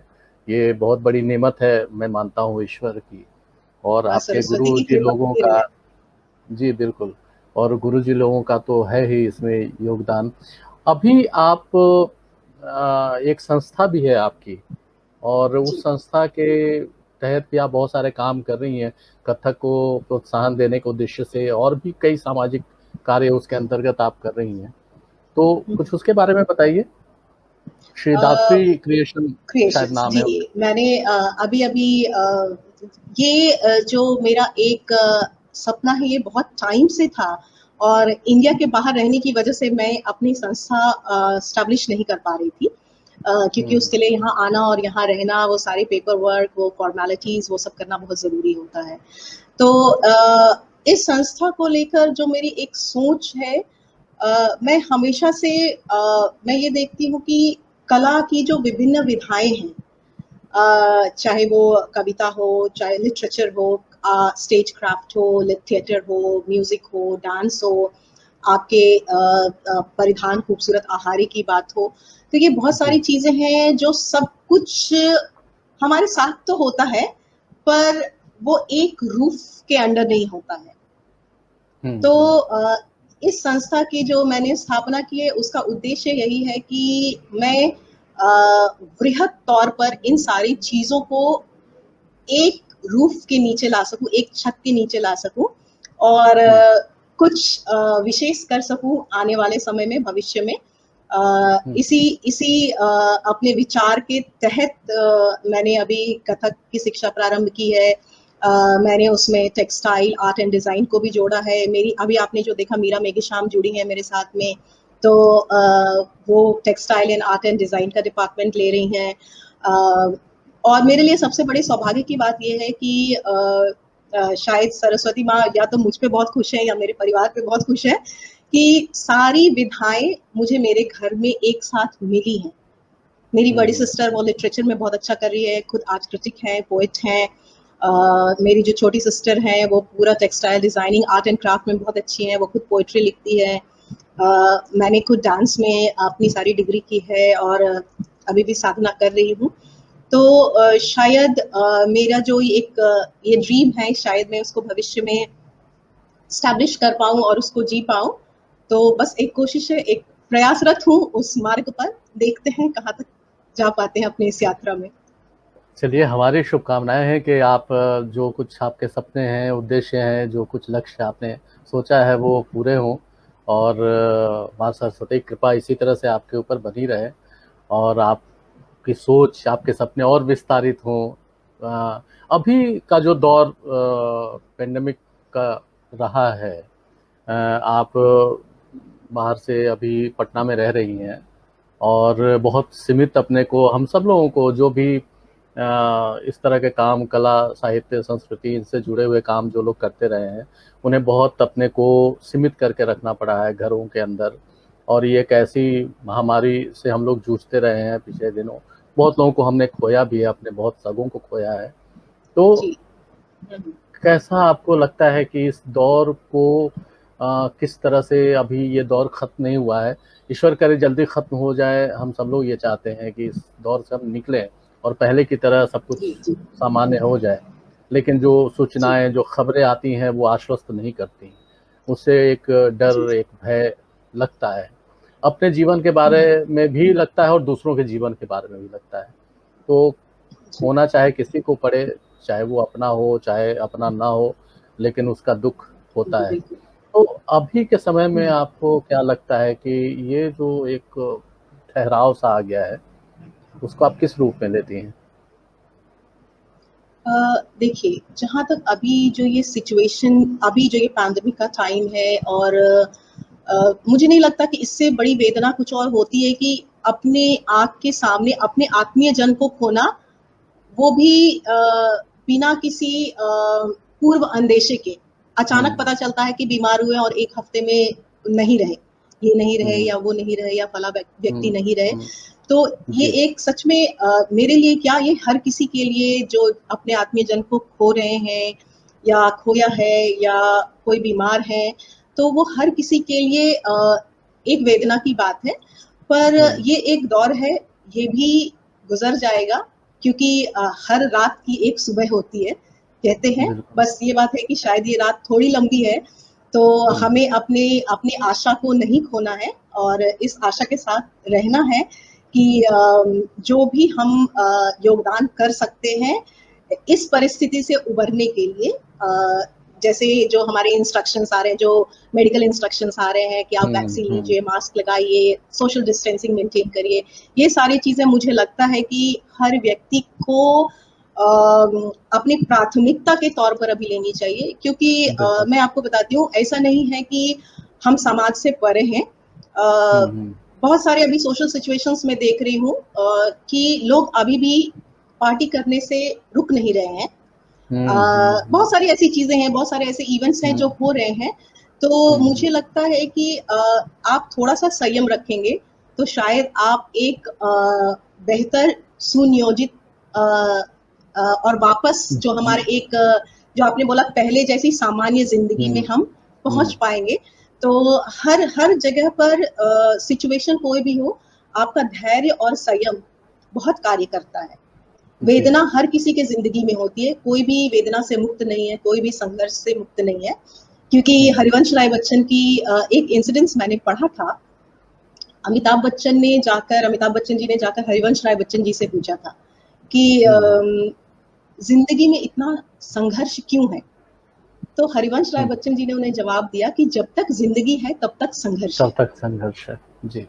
ये बहुत बड़ी नेमत है, मैं मानता हूँ ईश्वर की और माँ आपके सरस्वती की गुरुजी कृपा लोगों बनी का रहे। जी, बिल्कुल और गुरुजी लोगों का तो है ही इसमें योगदान। अभी आप एक संस्था भी है आपकी और उस जी संस्था के तहत भी आप बहुत सारे काम कर रही हैं, कथक को प्रोत्साहन देने के उद्देश्य से और भी कई सामाजिक कार्य उसके अंतर्गत आप कर रही हैं। तो कुछ उसके बारे में बताइए? श्री दात्री क्रिएशन शायद क्रिएशंस नाम जी, है उसका। मैंने अभी अभी ये जो मेरा एक सपना है, ये बहुत टाइम से था और इंडिया के बाहर रहने की वजह से मैं अपनी संस्था स्टैब्लिश नहीं कर पा रही थी, क्योंकि हुँ, उसके लिए यहाँ आना और यहाँ रहना, वो सारे पेपर वर्क, वो फॉर्मेलिटीज, वो सब करना बहुत जरूरी होता है। तो इस संस्था को लेकर जो मेरी एक सोच है, मैं हमेशा से मैं ये देखती हूँ कि कला की जो विभिन्न विधाएं हैं, चाहे वो कविता हो, चाहे लिटरेचर हो, स्टेज क्राफ्ट हो, थिएटर हो, म्यूजिक हो, डांस हो, आपके परिधान, खूबसूरत आहारी की बात हो, तो ये बहुत सारी चीजें हैं जो सब कुछ हमारे साथ तो होता है, पर वो एक रूफ के अंडर नहीं होता है। तो इस संस्था की जो मैंने स्थापना की है, उसका उद्देश्य यही है कि मैं वृहद तौर पर इन सारी चीजों को एक रूफ के नीचे ला सकूं, एक छत के नीचे ला सकूं, और कुछ विशेष कर सकूं आने वाले समय में, भविष्य में। इसी अपने विचार के तहत मैंने अभी कथक की शिक्षा प्रारंभ की है। मैंने उसमें टेक्सटाइल आर्ट एंड डिजाइन को भी जोड़ा है। मेरी अभी आपने जो देखा, मीरा मेघश्याम जुड़ी है मेरे साथ में, तो वो textile and art and design का डिपार्टमेंट ले रही हैं। और मेरे लिए सबसे बड़ी सौभाग्य की बात यह है कि शायद सरस्वती माँ या तो मुझ पे बहुत खुश है या मेरे परिवार पे बहुत खुश है कि सारी विधाएं मुझे मेरे घर में एक साथ मिली हैं। मेरी बड़ी सिस्टर वो लिटरेचर में बहुत अच्छा कर रही है, खुद आर्ट क्रिटिक है, पोएट है। मेरी जो छोटी सिस्टर है वो पूरा textile designing, art and craft में बहुत अच्छी है, वो खुद पोएट्री लिखती है। मैंने खुद डांस में अपनी सारी डिग्री की है और अभी भी साधना कर रही हूँ। तो शायद मेरा जो ये ड्रीम है, शायद मैं उसको भविष्य में स्टैब्लिश कर पाऊँ और उसको जी पाऊँ। तो बस एक कोशिश है, एक प्रयासरत हूँ उस मार्ग पर, देखते हैं कहाँ तक जा पाते हैं अपनी इस यात्रा में। चलिए, हमारी शुभकामनाएं हैं कि आप जो कुछ आपके सपने हैं, उद्देश्य हैं, जो कुछ लक्ष्य आपने सोचा है वो पूरे हों, और माँ सरस्वती की कृपा इसी तरह से आपके ऊपर बनी रहे, और आपकी सोच, आपके सपने और विस्तारित हों। अभी का जो दौर पेंडेमिक का रहा है, आप बाहर से अभी पटना में रह रही हैं, और बहुत सीमित अपने को, हम सब लोगों को जो भी इस तरह के काम, कला, साहित्य, संस्कृति, इनसे जुड़े हुए काम जो लोग करते रहे हैं, उन्हें बहुत अपने को सीमित करके रखना पड़ा है घरों के अंदर। और ये एक ऐसी महामारी से हम लोग जूझते रहे हैं पिछले दिनों। बहुत लोगों को हमने खोया भी है, अपने बहुत सगों को खोया है। तो कैसा आपको लगता है कि इस दौर को किस तरह से, अभी ये दौर खत्म नहीं हुआ है, ईश्वर करे जल्दी खत्म हो जाए, हम सब लोग ये चाहते हैं कि इस दौर से हम निकलें और पहले की तरह सब कुछ सामान्य हो जाए, लेकिन जो सूचनाएं, जो खबरें आती हैं वो आश्वस्त नहीं करती, उससे एक डर, एक भय लगता है। अपने जीवन के बारे में भी लगता है और दूसरों के जीवन के बारे में भी लगता है। तो होना चाहे किसी को पड़े, चाहे वो अपना हो चाहे अपना ना हो, लेकिन उसका दुख होता है। तो अभी के समय में आपको क्या लगता है कि ये जो एक ठहराव सा आ गया है, उसको आप किस रूप में लेती हैं? देखिए, जहाँ तक अभी जो ये सिचुएशन, अभी जो ये पैंडेमिक का टाइम है, और मुझे नहीं लगता कि इससे बड़ी वेदना कुछ और होती है कि अपने आँख के सामने अपने आत्मीय जन को खोना, वो भी बिना किसी पूर्व अंदेशे के। अचानक पता चलता है कि बीमार हुए और एक हफ्ते में नहीं रहे, ये नहीं रहे या वो नहीं रहे या फला व्यक्ति नहीं रहे। तो ये एक सच में मेरे लिए क्या, ये हर किसी के लिए जो अपने आत्मीय जन को खो रहे हैं या खोया है या कोई बीमार है, तो वो हर किसी के लिए एक वेदना की बात है। पर ये एक दौर है, ये भी गुजर जाएगा, क्योंकि हर रात की एक सुबह होती है, कहते हैं। बस ये बात है कि शायद ये रात थोड़ी लंबी है, तो हमें अपनी आशा को नहीं खोना है और इस आशा के साथ रहना है कि जो भी हम योगदान कर सकते हैं इस परिस्थिति से उबरने के लिए, जैसे जो हमारे इंस्ट्रक्शंस आ रहे हैं, जो मेडिकल इंस्ट्रक्शंस आ रहे हैं कि आप वैक्सीन लीजिए, मास्क लगाइए, सोशल डिस्टेंसिंग मेंटेन करिए, ये सारी चीजें मुझे लगता है कि हर व्यक्ति को अपनी प्राथमिकता के तौर पर अभी लेनी चाहिए। क्योंकि मैं आपको बताती हूँ, ऐसा नहीं है कि हम समाज से परे हैं। बहुत सारे अभी सोशल सिचुएशंस में देख रही हूँ कि लोग अभी भी पार्टी करने से रुक नहीं रहे हैं। बहुत सारी ऐसी चीजें हैं, बहुत सारे ऐसे इवेंट्स हैं जो हो रहे हैं। तो मुझे लगता है कि आप थोड़ा सा संयम रखेंगे तो शायद आप एक बेहतर सुनियोजित और वापस जो हमारे एक जो आपने बोला पहले जैसी सामान्य जिंदगी में हम पहुंच पाएंगे। तो हर जगह पर सिचुएशन कोई भी हो, आपका धैर्य और संयम बहुत कार्य करता है। वेदना हर किसी के जिंदगी में होती है, कोई भी वेदना से मुक्त नहीं है, कोई भी संघर्ष से मुक्त नहीं है। क्योंकि हरिवंश राय बच्चन की एक इंसिडेंस मैंने पढ़ा था। अमिताभ बच्चन जी ने जाकर हरिवंश राय बच्चन जी से पूछा था कि जिंदगी में इतना संघर्ष क्यों है। तो हरिवंश राय बच्चन जी ने उन्हें जवाब दिया कि जब तक जिंदगी है तब तक संघर्ष है। जी।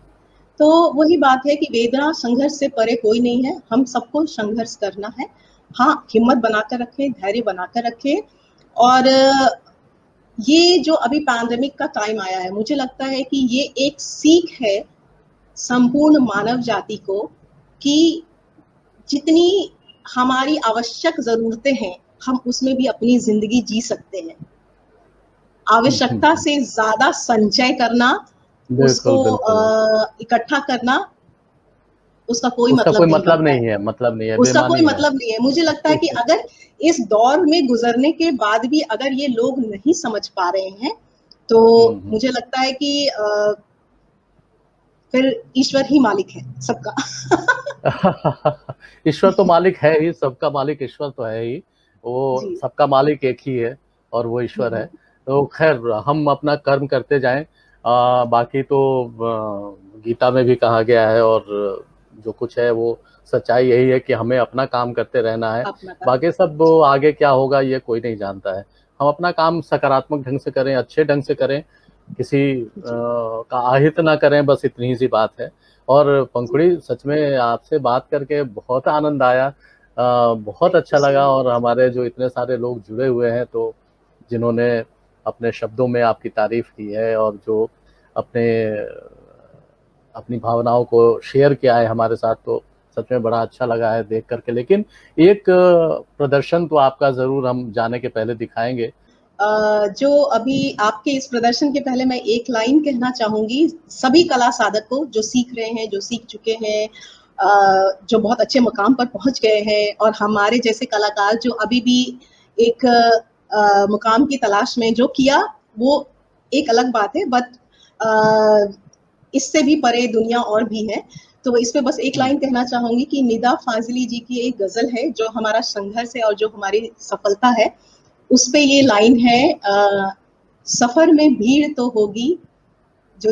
तो वही बात है कि वेदना संघर्ष से परे कोई नहीं है, हम सबको संघर्ष करना है। हाँ, हिम्मत बनाकर रखें, धैर्य बनाकर रखें। और ये जो अभी पैंडेमिक का टाइम आया है, मुझे लगता है कि ये एक सीख है संपूर्ण मानव जाति को कि जितनी हमारी आवश्यक जरूरतें हैं, हम उसमें भी अपनी जिंदगी जी सकते हैं। आवश्यकता से ज्यादा संचय करना, उसको इकट्ठा करना, उसका कोई मतलब नहीं है। उसका कोई मतलब नहीं है। मुझे लगता है कि अगर इस दौर में गुजरने के बाद भी अगर ये लोग नहीं समझ पा रहे हैं, तो मुझे लगता है कि फिर ईश्वर ही मालिक है सबका। ईश्वर तो मालिक है ही, सबका मालिक ईश्वर तो है ही। वो सबका मालिक एक ही है और वो ईश्वर है। तो खैर, हम अपना कर्म करते जाएं। बाकी तो गीता में भी कहा गया है और जो कुछ है वो सच्चाई यही है कि हमें अपना काम करते रहना है। बाकी सब आगे क्या होगा ये कोई नहीं जानता है। हम अपना काम सकारात्मक ढंग से करें, अच्छे ढंग से करें, किसी का आहित ना करें, बस इतनी सी बात है। और पंखुड़ी, सच में आपसे बात करके बहुत आनंद आया, बहुत अच्छा लगा। और हमारे जो इतने सारे लोग जुड़े हुए हैं, तो जिन्होंने अपने शब्दों में आपकी तारीफ की है और जो अपनी भावनाओं को शेयर किया है हमारे साथ, तो सच में बड़ा अच्छा लगा है देख करके। लेकिन एक प्रदर्शन तो आपका जरूर हम जाने के पहले दिखाएंगे। जो अभी आपके इस प्रदर्शन के पहले मैं एक लाइन कहना चाहूंगी सभी कला साधक को, जो सीख रहे हैं, जो सीख चुके हैं, जो बहुत अच्छे मुकाम पर पहुंच गए हैं, और हमारे जैसे कलाकार जो अभी भी एक मुकाम की तलाश में, जो किया वो एक अलग बात है, बट इससे भी परे दुनिया और भी है। तो इस पे बस एक लाइन कहना चाहूंगी कि निदा फाजिली जी की एक गजल है, जो हमारा संघर्ष है और जो हमारी सफलता है, उस पे ये लाइन है, सफर में भीड़ तो होगी, जो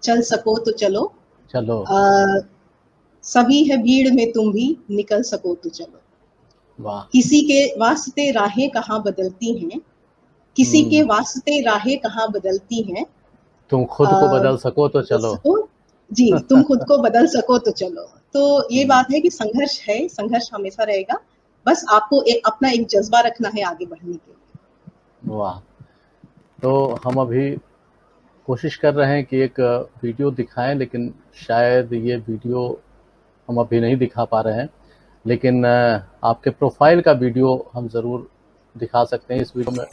चल सको तो चलो, सभी है भीड़ में, तुम भी निकल सको तो चलो। वाह। किसी के वास्ते राहें कहाँ बदलती हैं, किसी के वास्ते राहें कहाँ बदलती हैं, तुम खुद को बदल सको तो चलो। जी, तुम खुद को बदल सको तो चलो। तो ये बात है कि संघर्ष है, संघर्ष हमेशा रहेगा, बस आपको अपना एक जज्बा रखना है आगे बढ़ने के लिए। वाह। तो हम अभी कोशिश कर रहे हैं कि एक वीडियो दिखाएं, लेकिन शायद ये वीडियो हम अभी नहीं दिखा पा रहे हैं, लेकिन आपके प्रोफाइल का वीडियो हम ज़रूर दिखा सकते हैं इस वीडियो में।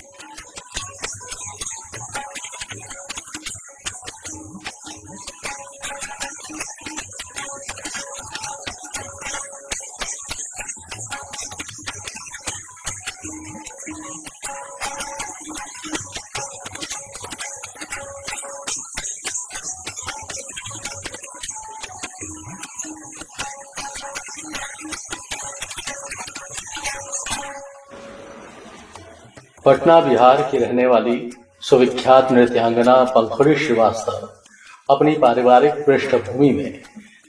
पटना बिहार की रहने वाली सुविख्यात नृत्यांगना पंखुड़ी श्रीवास्तव अपनी पारिवारिक पृष्ठभूमि में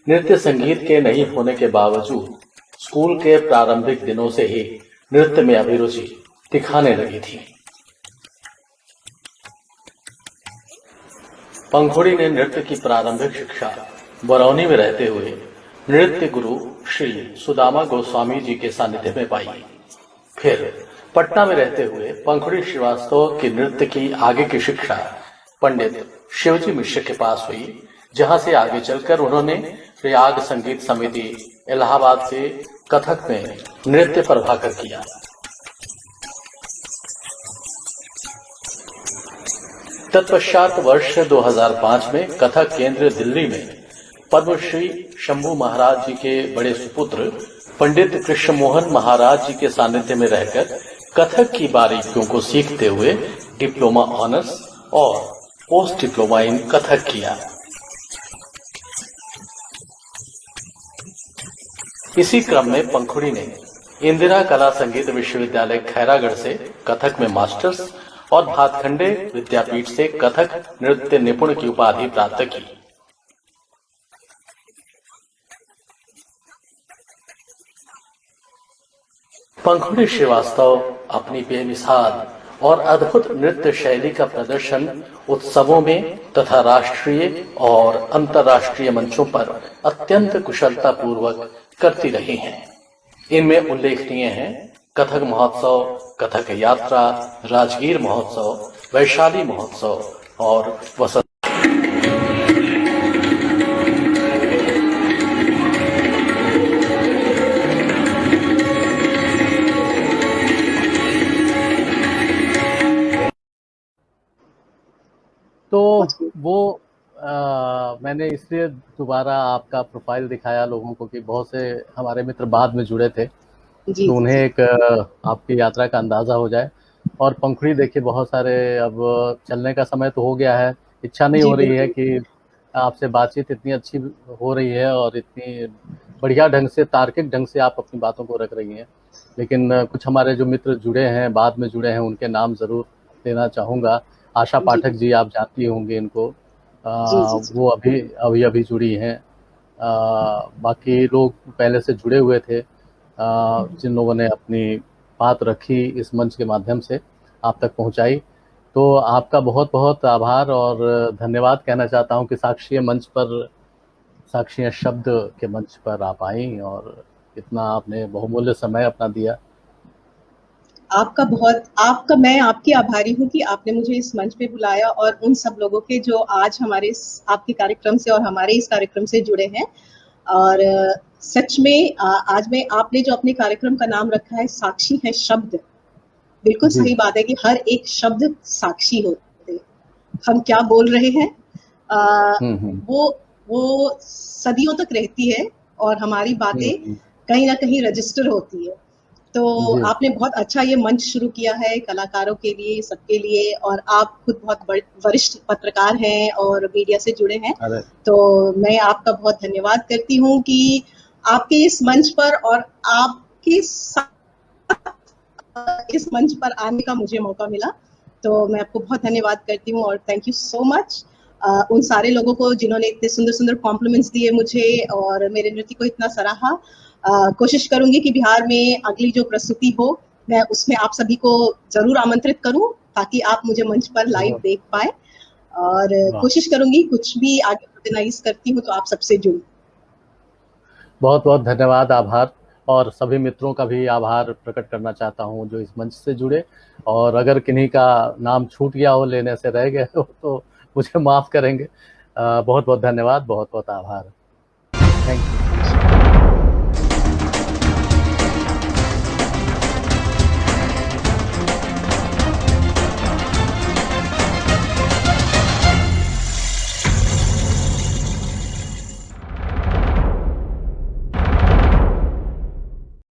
नृत्य संगीत के नहीं होने के बावजूद स्कूल के प्रारंभिक दिनों से ही नृत्य में अभिरुचि दिखाने लगी थी। पंखुड़ी ने नृत्य की प्रारंभिक शिक्षा बरौनी में रहते हुए नृत्य गुरु श्री सुदामा गोस्वामी जी के सानिध्य में पाई। फिर पटना में रहते हुए पंखुड़ी श्रीवास्तव की नृत्य की आगे की शिक्षा पंडित शिवजी मिश्र के पास हुई, जहां से आगे चलकर उन्होंने प्रयाग संगीत समिति इलाहाबाद से कथक में नृत्य प्रभाकर किया। तत्पश्चात वर्ष 2005 में कथक केंद्र दिल्ली में पद्मश्री शंभू महाराज जी के बड़े सुपुत्र पंडित कृष्ण मोहन महाराज जी के सानिध्य में रहकर कथक की बारीकियों को सीखते हुए डिप्लोमा ऑनर्स और पोस्ट डिप्लोमा इन कथक किया। इसी क्रम में पंखुड़ी ने इंदिरा कला संगीत विश्वविद्यालय खैरागढ़ से कथक में मास्टर्स और भातखंडे विद्यापीठ से कथक नृत्य निपुण की उपाधि प्राप्त की। पंखुड़ी श्रीवास्तव अपनी बेमिसाल और अद्भुत नृत्य शैली का प्रदर्शन उत्सवों में तथा राष्ट्रीय और अंतर्राष्ट्रीय मंचों पर अत्यंत कुशलता पूर्वक करती रही हैं। इनमें उल्लेखनीय हैं कथक महोत्सव, कथक यात्रा, राजगीर महोत्सव, वैशाली महोत्सव और वसंत। तो वो मैंने इसलिए दोबारा आपका प्रोफाइल दिखाया लोगों को कि बहुत से हमारे मित्र बाद में जुड़े थे, जी, तो उन्हें एक आपकी यात्रा का अंदाजा हो जाए। और पंखुड़ी देखिए बहुत सारे अब चलने का समय तो हो गया है, इच्छा नहीं जी, हो रही है बिल्कुल। कि आपसे बातचीत इतनी अच्छी हो रही है और इतनी बढ़िया ढंग से, तार्किक ढंग से आप अपनी बातों को रख रही हैं। लेकिन कुछ हमारे जो मित्र जुड़े हैं, बाद में जुड़े हैं, उनके नाम ज़रूर लेना चाहूँगा। आशा जी, पाठक जी, आप जानती होंगी इनको। जी, जी, जी। वो अभी जुड़ी हैं। बाकी लोग पहले से जुड़े हुए थे, जिन लोगों ने अपनी बात रखी इस मंच के माध्यम से आप तक पहुंचाई, तो आपका बहुत बहुत आभार और धन्यवाद कहना चाहता हूं कि साक्षी मंच पर, साक्षी शब्द के मंच पर आप आई और इतना आपने बहुमूल्य समय अपना दिया। मैं आपकी आभारी हूँ कि आपने मुझे इस मंच पे बुलाया और उन सब लोगों के जो आज हमारे आपके कार्यक्रम से और हमारे इस कार्यक्रम से जुड़े हैं। और सच में आज में आपने जो अपने कार्यक्रम का नाम रखा है साक्षी है शब्द, बिल्कुल सही बात है कि हर एक शब्द साक्षी होते हैं। हम क्या बोल रहे हैं वो सदियों तक रहती है और हमारी बातें कहीं ना कहीं रजिस्टर होती है। तो आपने बहुत अच्छा ये मंच शुरू किया है कलाकारों के लिए, सबके लिए, और आप खुद बहुत वरिष्ठ पत्रकार हैं और मीडिया से जुड़े हैं। तो मैं आपका बहुत धन्यवाद करती हूँ कि आपके इस मंच पर और आपके इस मंच पर आने का मुझे मौका मिला। तो मैं आपको बहुत धन्यवाद करती हूँ और थैंक यू सो मच उन सारे लोगों को जिन्होंने इतने सुंदर सुंदर कॉम्प्लीमेंट्स दिए मुझे और मेरे नृत्य को इतना सराहा। कोशिश करूंगी कि बिहार में अगली जो प्रस्तुति हो मैं उसमें आप सभी को जरूर आमंत्रित करूं ताकि आप मुझे मंच पर लाइव देख पाए, और कोशिश करूंगी कुछ भी आगे ऑर्गेनाइज करती हूं तो आप सबसे जुड़ूं। बहुत बहुत धन्यवाद, आभार। और सभी मित्रों का भी आभार प्रकट करना चाहता हूं जो इस मंच से जुड़े, और अगर किन्हीं का नाम छूट गया हो, लेने से रह गए हो, तो मुझे माफ करेंगे। बहुत बहुत धन्यवाद, बहुत बहुत आभार। Thank you.